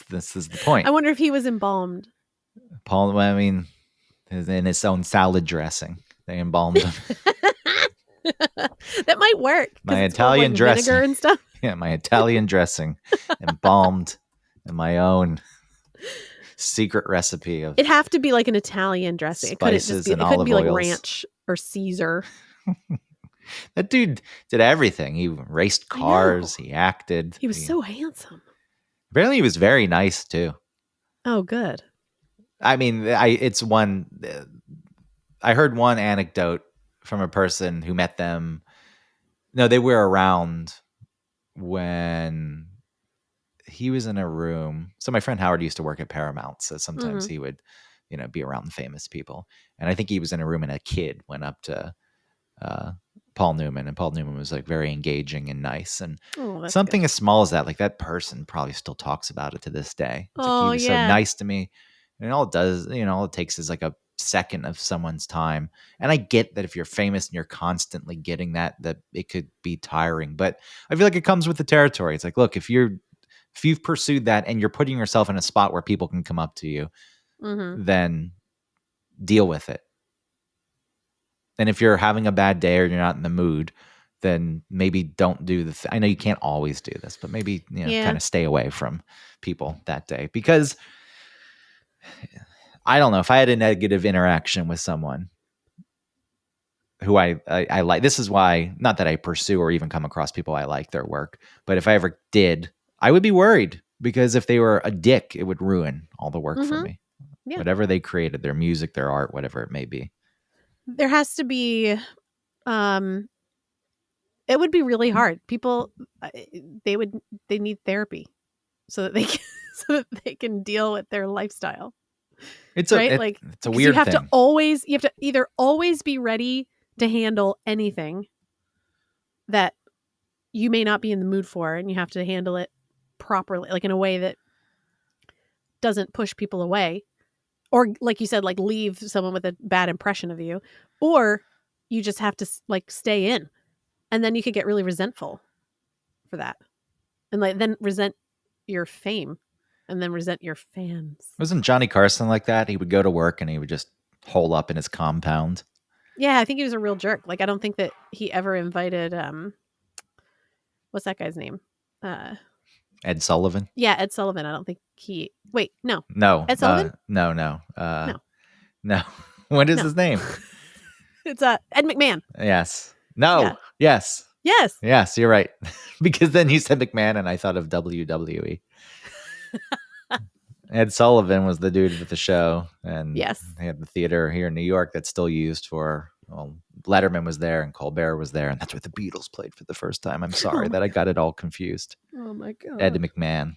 This is the point. I wonder if he was embalmed. Paul, I mean, in his own salad dressing, they embalmed him. That might work My because it's full of like Italian dressing. vinegar and stuff. Yeah, my Italian dressing, embalmed in my own secret recipe of It'd have to be like an Italian dressing. It couldn't just spices be. and It couldn't olive be like oils. ranch or Caesar. That dude did everything. He raced cars. He acted. He was so handsome. Apparently, he was very nice too. Oh, good. I mean, it's one. I heard one anecdote from a person who met them. No, they were around when he was in a room. So my friend Howard used to work at Paramount, so sometimes he would, be around the famous people. And I think he was in a room, and a kid went up to Paul Newman, and Paul Newman was like very engaging and nice. And something good. as small as that, like that person probably still talks about it to this day. It's like, he was so yeah. nice to me. And all it does, all it takes is like a second of someone's time. And I get that if you're famous and you're constantly getting that it could be tiring. But I feel like it comes with the territory. It's like, look, if you've pursued that and you're putting yourself in a spot where people can come up to you, then deal with it. And if you're having a bad day or you're not in the mood, then maybe don't do I know you can't always do this, but maybe, kind of stay away from people that day. Because I don't know, if I had a negative interaction with someone who I like, this is why, not that I pursue or even come across people I like their work, but if I ever did, I would be worried, because if they were a dick, it would ruin all the work for me. Yeah. Whatever they created, their music, their art, whatever it may be. There has to be, it would be really hard. People, they need therapy so that they can deal with their lifestyle. It's right? It's a weird thing. You have to either always be ready to handle anything that you may not be in the mood for, and you have to handle it properly, like in a way that doesn't push people away, or like you said, like leave someone with a bad impression of you, or you just have to like stay in, and then you could get really resentful for that, and like then resent your fame, and then resent your fans. Wasn't Johnny Carson like that? He would go to work and he would just hole up in his compound. Yeah, I think he was a real jerk. Like, I don't think that he ever invited what's that guy's name? Ed Sullivan. Yeah, Ed Sullivan. I don't think he. Wait, no. No. Ed Sullivan? No. No. What is his name? It's Ed McMahon. Yes. No. Yeah. Yes. Yes. Yes, you're right. Because then you said McMahon and I thought of WWE. Ed Sullivan was the dude with the show, and yes, they had the theater here in New York that's still used for. Well, Letterman was there and Colbert was there, and that's where the Beatles played for the first time. I'm sorry that I got it all confused. Oh my god, Ed McMahon,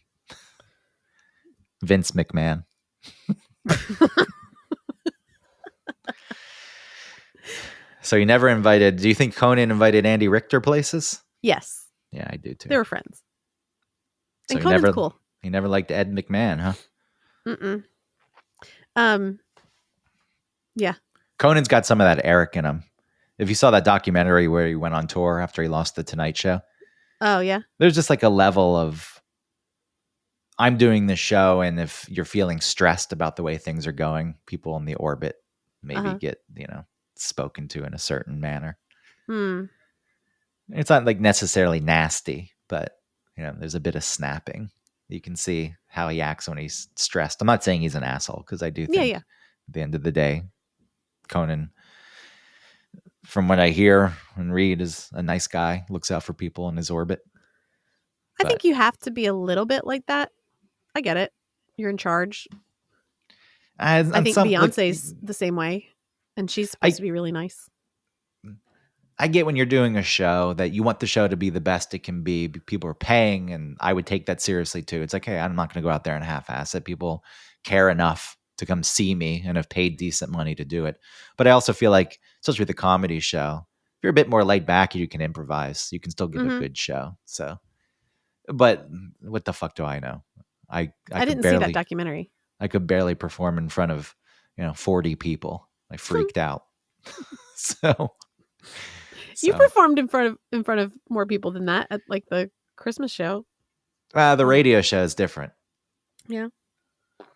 Vince McMahon. So you never invited? Do you think Conan invited Andy Richter places? Yes. Yeah, I do too. They were friends. So and Conan's cool. He never liked Ed McMahon, huh? Yeah. Conan's got some of that Eric in him. If you saw that documentary where he went on tour after he lost the Tonight Show. Oh, yeah. There's just like a level of, I'm doing this show, and if you're feeling stressed about the way things are going, people in the orbit maybe get, spoken to in a certain manner. It's not like necessarily nasty, but there's a bit of snapping. You can see how he acts when he's stressed. I'm not saying he's an asshole, because I do think at the end of the day, Conan, from what I hear and read, is a nice guy, looks out for people in his orbit. I think you have to be a little bit like that. I get it. You're in charge. I think Beyonce's the same way, and she's supposed to be really nice. I get when you're doing a show that you want the show to be the best it can be. People are paying, and I would take that seriously too. It's like, hey, I'm not going to go out there and half-ass it. People care enough to come see me and have paid decent money to do it. But I also feel like, especially with a comedy show, if you're a bit more laid back, you can improvise. You can still give a Mhm. good show. So, but what the fuck do I know? I I could didn't see that barely documentary. I could barely perform in front of 40 people. I freaked out. so You so performed in front of more people than that at like the Christmas show. the radio show is different. Yeah.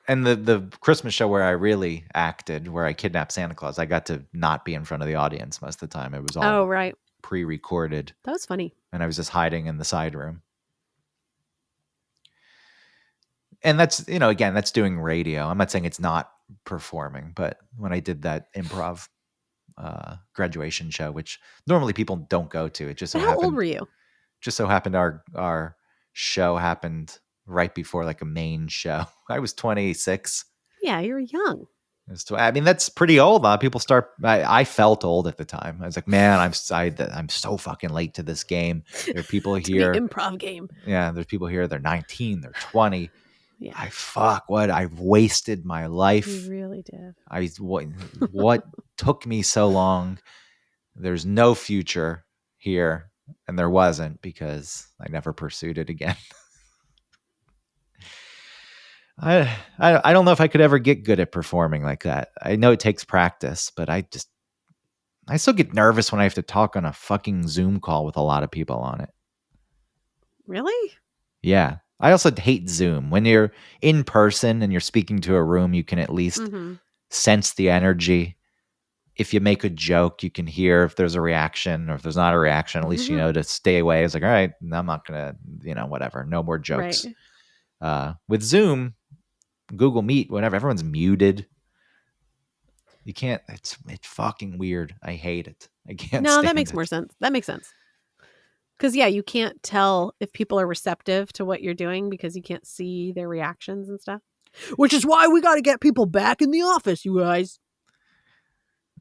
And the Christmas show where I really acted, where I kidnapped Santa Claus, I got to not be in front of the audience most of the time. It was all Oh, right. pre-recorded, That was funny. and I was just hiding in the side room. And that's, again, that's doing radio. I'm not saying it's not performing, but when I did that improv graduation show, which normally people don't go to, it just But so how old were happened. you? Just so happened our show happened right before like a main show. I was 26. Yeah, you were young. I mean, that's pretty old. People start. I felt old at the time. I was like, man, I'm so fucking late to this game. There are people To the here. improv game. Yeah, there's people here. They're 19. They're 20. Yeah. I've wasted my life. You really did. What took me so long? There's no future here, and there wasn't because I never pursued it again. I don't know if I could ever get good at performing like that. I know it takes practice, but I still get nervous when I have to talk on a fucking Zoom call with a lot of people on it. Really? Yeah. I also hate Zoom. When you're in person and you're speaking to a room, you can at least sense the energy. If you make a joke, you can hear if there's a reaction, or if there's not a reaction, at least you know to stay away. It's like, all right, I'm not going to, whatever. No more jokes. Right. With Zoom, Google Meet, whatever, everyone's muted. You can't. It's fucking weird. I hate it. I can't. No, stand that makes more sense. That makes sense. Because you can't tell if people are receptive to what you're doing because you can't see their reactions and stuff. Which is why we got to get people back in the office, you guys.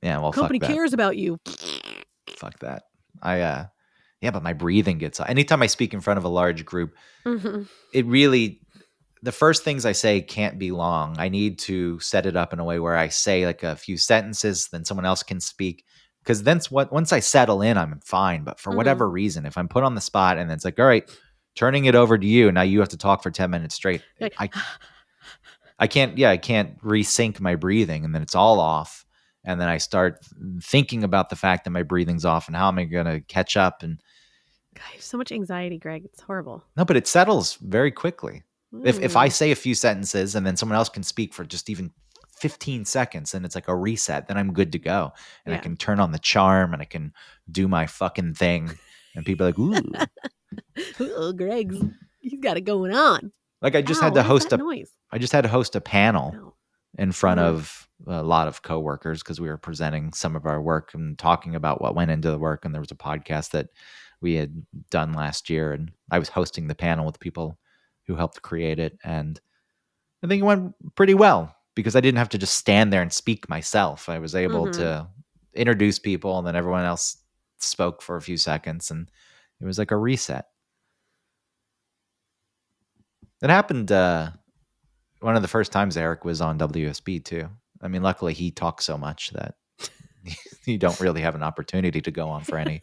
Yeah, well, company fuck that. cares about you. Fuck that. But my breathing gets. Anytime I speak in front of a large group, it really. The first things I say can't be long. I need to set it up in a way where I say like a few sentences, then someone else can speak. Because once I settle in, I'm fine. But for whatever reason, if I'm put on the spot and it's like, all right, turning it over to you, now you have to talk for 10 minutes straight. Like, I can't resync my breathing, and then it's all off. And then I start thinking about the fact that my breathing's off and how am I going to catch up? And I have so much anxiety, Greg. It's horrible. No, but it settles very quickly. If I say a few sentences and then someone else can speak for just even 15 seconds and it's like a reset, then I'm good to go. And I can turn on the charm and I can do my fucking thing. And people are like, ooh. Ooh, he's got it going on. Like I just had to host a panel in front of a lot of coworkers because we were presenting some of our work and talking about what went into the work. And there was a podcast that we had done last year, and I was hosting the panel with people who helped create it. And I think it went pretty well because I didn't have to just stand there and speak myself. I was able to introduce people, and then everyone else spoke for a few seconds, and it was like a reset. It happened one of the first times Eric was on WSB too. I mean, luckily he talks so much that you don't really have an opportunity to go on for any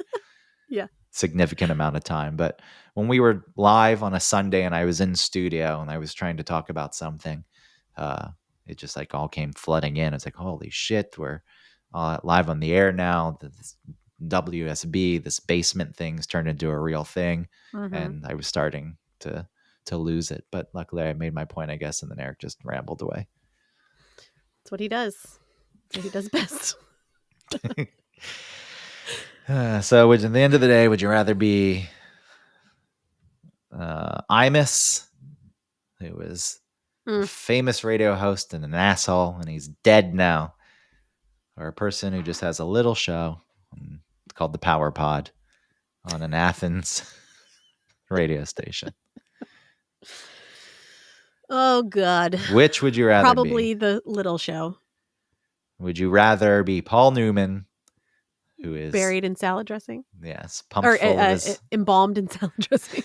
significant amount of time. But when we were live on a Sunday and I was in studio and I was trying to talk about something, it just like all came flooding in. It's like, holy shit, we're live on the air now. This WSB, this basement thing's turned into a real thing. And I was starting to lose it. But luckily I made my point, I guess, and then Eric just rambled away. That's what he does. That's what he does best. So at the end of the day, would you rather be Imus, who was a famous radio host and an asshole, and he's dead now, or a person who just has a little show called the Power Pod on an Athens radio station? Oh, God. Which would you rather Probably the little show. Would you rather be Paul Newman, who is buried in salad dressing? Yes, pumped full of his embalmed in salad dressing.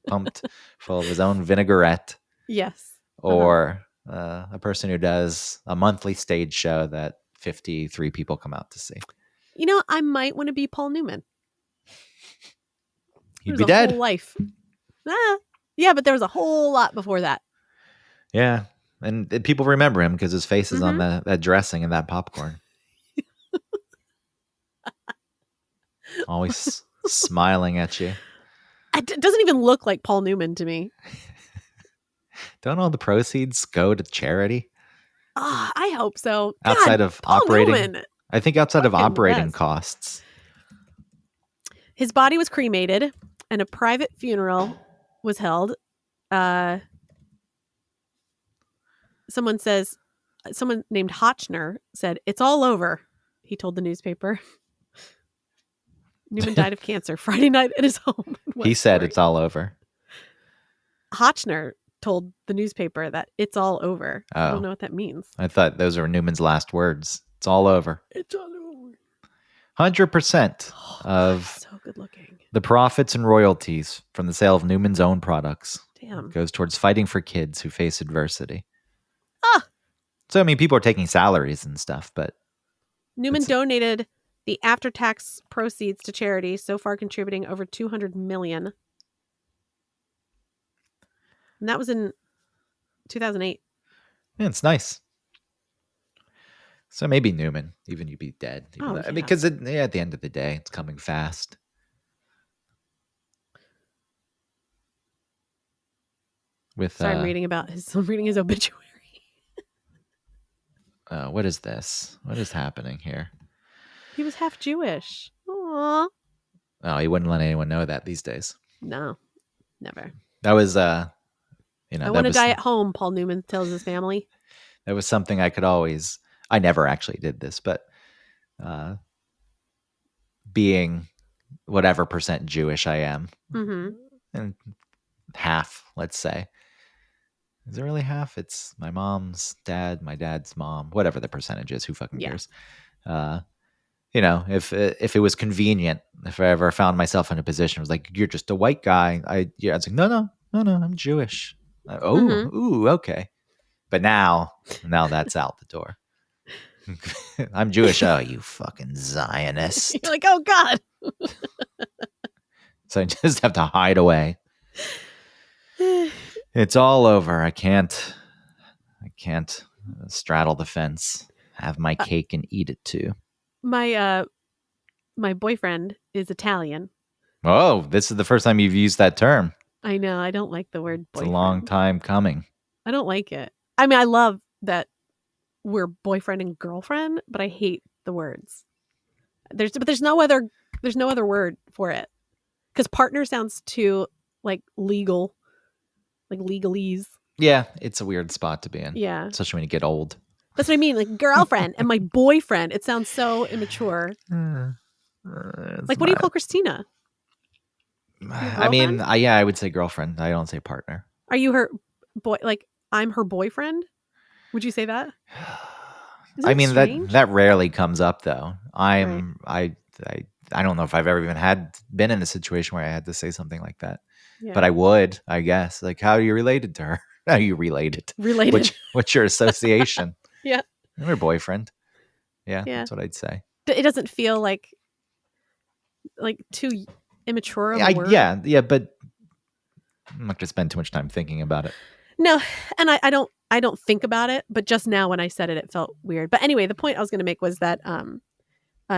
pumped full of his own vinaigrette. Yes. Or a person who does a monthly stage show that 53 people come out to see. You know, I might want to be Paul Newman. You'd There's be a dead. whole life. Yeah, but there was a whole lot before that. Yeah. And people remember him because his face is on Mhm. that dressing and that popcorn. Always smiling at you. It doesn't even look like Paul Newman to me. Don't all the proceeds go to charity I hope so. outside God, of Paul operating? Newman. I think outside of Fucking operating best. costs. His body was cremated and a private funeral was held. Someone named Hotchner said, "It's all over," he told the newspaper. Newman died of cancer Friday night at his home in He said Westbury. it's all over. Hotchner told the newspaper that it's all over. I don't know what that means. I thought those were Newman's last words. It's all over. It's all over. 100% God, of so good looking. the profits and royalties from the sale of Newman's own products Damn. goes towards fighting for kids who face adversity. Ah! So, I mean, people are taking salaries and stuff, but Newman donated the after-tax proceeds to charity, so far contributing over $200 million. And that was in 2008. yeah, it's nice. So maybe Newman, even you'd be dead. Yeah. Because at the end of the day, it's coming fast. Sorry, I'm reading his obituary. What is this? What is happening here? He was half Jewish. Aww. Oh, he wouldn't let anyone know that these days. No, never. That was, I want to die at home, Paul Newman tells his family. That was something I could always, I never actually did this, but being whatever percent Jewish I am, and half, let's say. Is it really half? It's my mom's dad, my dad's mom, whatever the percentage is. Who fucking cares? If it was convenient, if I ever found myself in a position, it was like, you're just a white guy. I was like, no, I'm Jewish. Ooh, okay. But now that's out the door. I'm Jewish. Oh, you fucking Zionist. You're like, oh God. So I just have to hide away. It's all over. I can't straddle the fence, have my cake and eat it too. My boyfriend is Italian. Oh, this is the first time you've used that term. I know. I don't like the word boyfriend. It's a long time coming. I don't like it. I mean, I love that we're boyfriend and girlfriend, but I hate the words. There's no other word for it. Because partner sounds too like legal. Like legalese. Yeah, it's a weird spot to be in. Yeah. Especially when you get old. That's what I mean. Like girlfriend and my boyfriend. It sounds so immature. Like, what do you call Christina? I mean, I would say girlfriend. I don't say partner. Are you her boy? Like, I'm her boyfriend? Would you say that? I mean, that rarely comes up though. I don't know if I've ever even been in a situation where I had to say something like that. Yeah. But I would, I guess. Like, how are you related to her? How are you related? What's your association? Yeah. I'm her boyfriend. Yeah, that's what I'd say. It doesn't feel like too immature of a word. Yeah, but I'm not going to spend too much time thinking about it. No, and I don't think about it, but just now when I said it, it felt weird. But anyway, the point I was going to make was that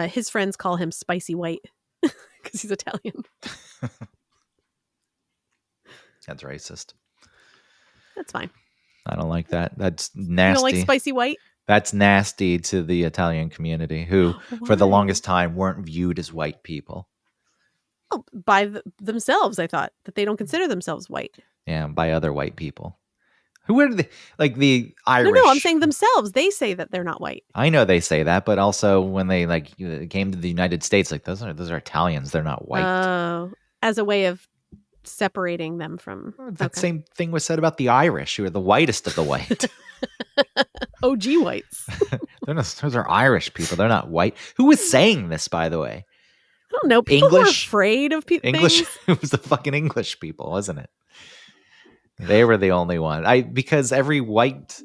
his friends call him Spicy White because he's Italian. That's racist. That's fine. I don't like that. That's nasty. You don't like Spicy White? That's nasty to the Italian community who, for the longest time, weren't viewed as white people. Oh, by themselves, I thought that they don't consider themselves white. Yeah, by other white people. Who are they? Like the Irish? No, I'm saying themselves. They say that they're not white. I know they say that, but also when they came to the United States, like those are Italians. They're not white. Oh, as a way of separating them from same thing was said about the Irish, who are the whitest of the white. OG whites. Those are Irish people. They're not white. Who was saying this, by the way? I don't know. People were afraid of people. English. It was the fucking English people, wasn't it? They were the only one. Because every white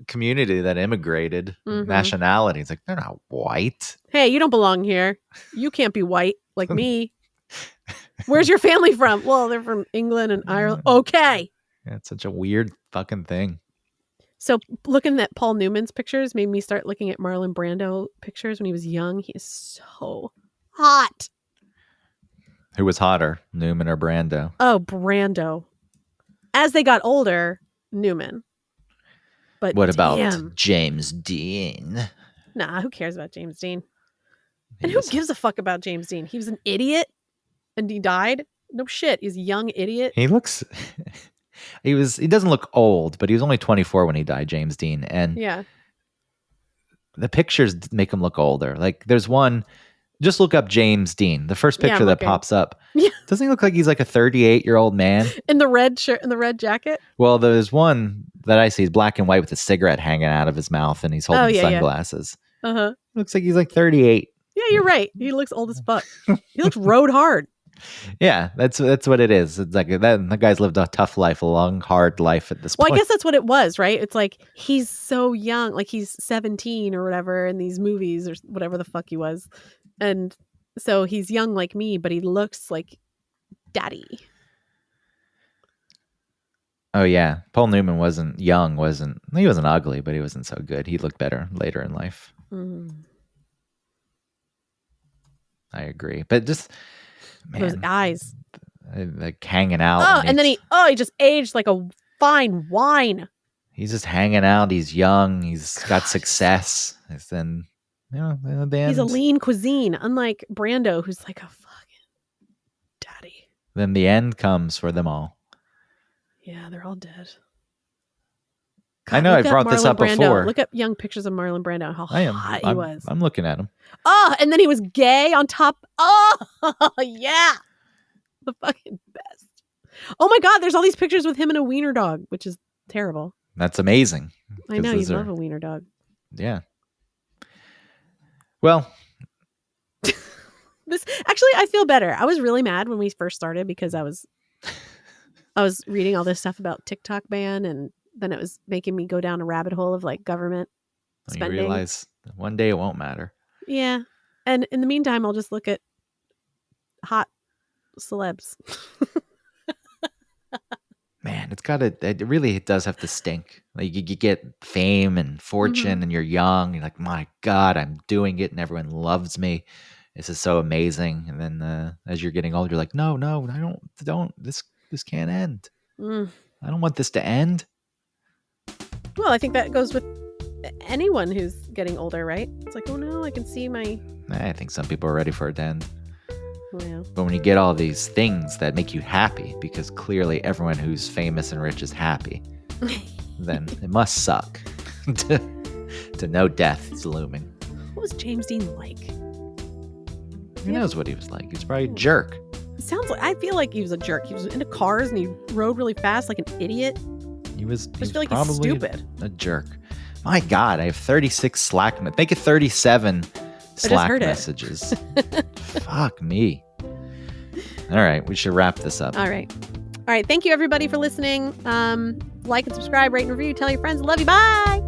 community that immigrated, nationalities. Like, they're not white. Hey, you don't belong here. You can't be white like me. Where's your family from? Well, they're from England and Ireland. Okay. Yeah, it's such a weird fucking thing. So looking at Paul Newman's pictures made me start looking at Marlon Brando pictures when he was young. He is so hot. Who was hotter, Newman or Brando? Oh, Brando. As they got older, Newman. But what about James Dean? Nah, who cares about James Dean? And who gives a fuck about James Dean? He was an idiot and he died? No shit. He's a young idiot. He looks... he doesn't look old, but he was only 24 when he died, James Dean. And yeah, the pictures make him look older. Like, there's one... Just look up James Dean. The first picture that pops up. Yeah. Doesn't he look like he's like a 38-year-old man? In the red shirt and the red jacket? Well, there's one that I see is black and white with a cigarette hanging out of his mouth and he's holding sunglasses. Yeah. Uh-huh. Looks like he's like 38. Yeah, you're right. He looks old as fuck. He looks road hard. Yeah, that's what it is. It's like that guy's lived a tough life, a long, hard life at this point. Well, I guess that's what it was, right? It's like he's so young, like he's 17 or whatever in these movies or whatever the fuck he was. And so he's young like me, but he looks like daddy. Oh, yeah. Paul Newman wasn't young, he wasn't ugly, but he wasn't so good. He looked better later in life. I agree. But just, man. Those eyes. Like hanging out. Oh, and then he just aged like a fine wine. He's just hanging out. He's young. He's got success. And then... he's a lean cuisine, unlike Brando, who's like a fucking daddy. Then the end comes for them all. Yeah, they're all dead. God, I know I brought this up before. Look up young pictures of Marlon Brando. How hot he was. I'm looking at him. Oh, and then he was gay on top. Oh, yeah. The fucking best. Oh my God, there's all these pictures with him and a wiener dog, which is terrible. That's amazing. I know, you love a wiener dog. Yeah. Well, I feel better. I was really mad when we first started because I was reading all this stuff about TikTok ban, and then it was making me go down a rabbit hole of like government spending. You realize one day it won't matter. Yeah. And in the meantime, I'll just look at hot celebs. Man, it really does have to stink. Like you get fame and fortune and you're young. You're like, my God, I'm doing it and everyone loves me. This is so amazing. And then as you're getting older, you're like, no, I don't, this can't end. I don't want this to end. Well, I think that goes with anyone who's getting older, right? It's like, oh no, I can see my... I think some people are ready for it to end. Yeah. But when you get all these things that make you happy, because clearly everyone who's famous and rich is happy, then it must suck to know death is looming. What was James Dean like? Who knows what he was like? He was probably a jerk. I feel like he was a jerk. He was into cars and he rode really fast like an idiot. He was like probably he's stupid. A jerk. My God, I have 36 Slack. Make it 37 Slack messages. Fuck me. All right, we should wrap this up. All right. Thank you everybody for listening. Like and subscribe, rate and review. Tell your friends. Love you. Bye.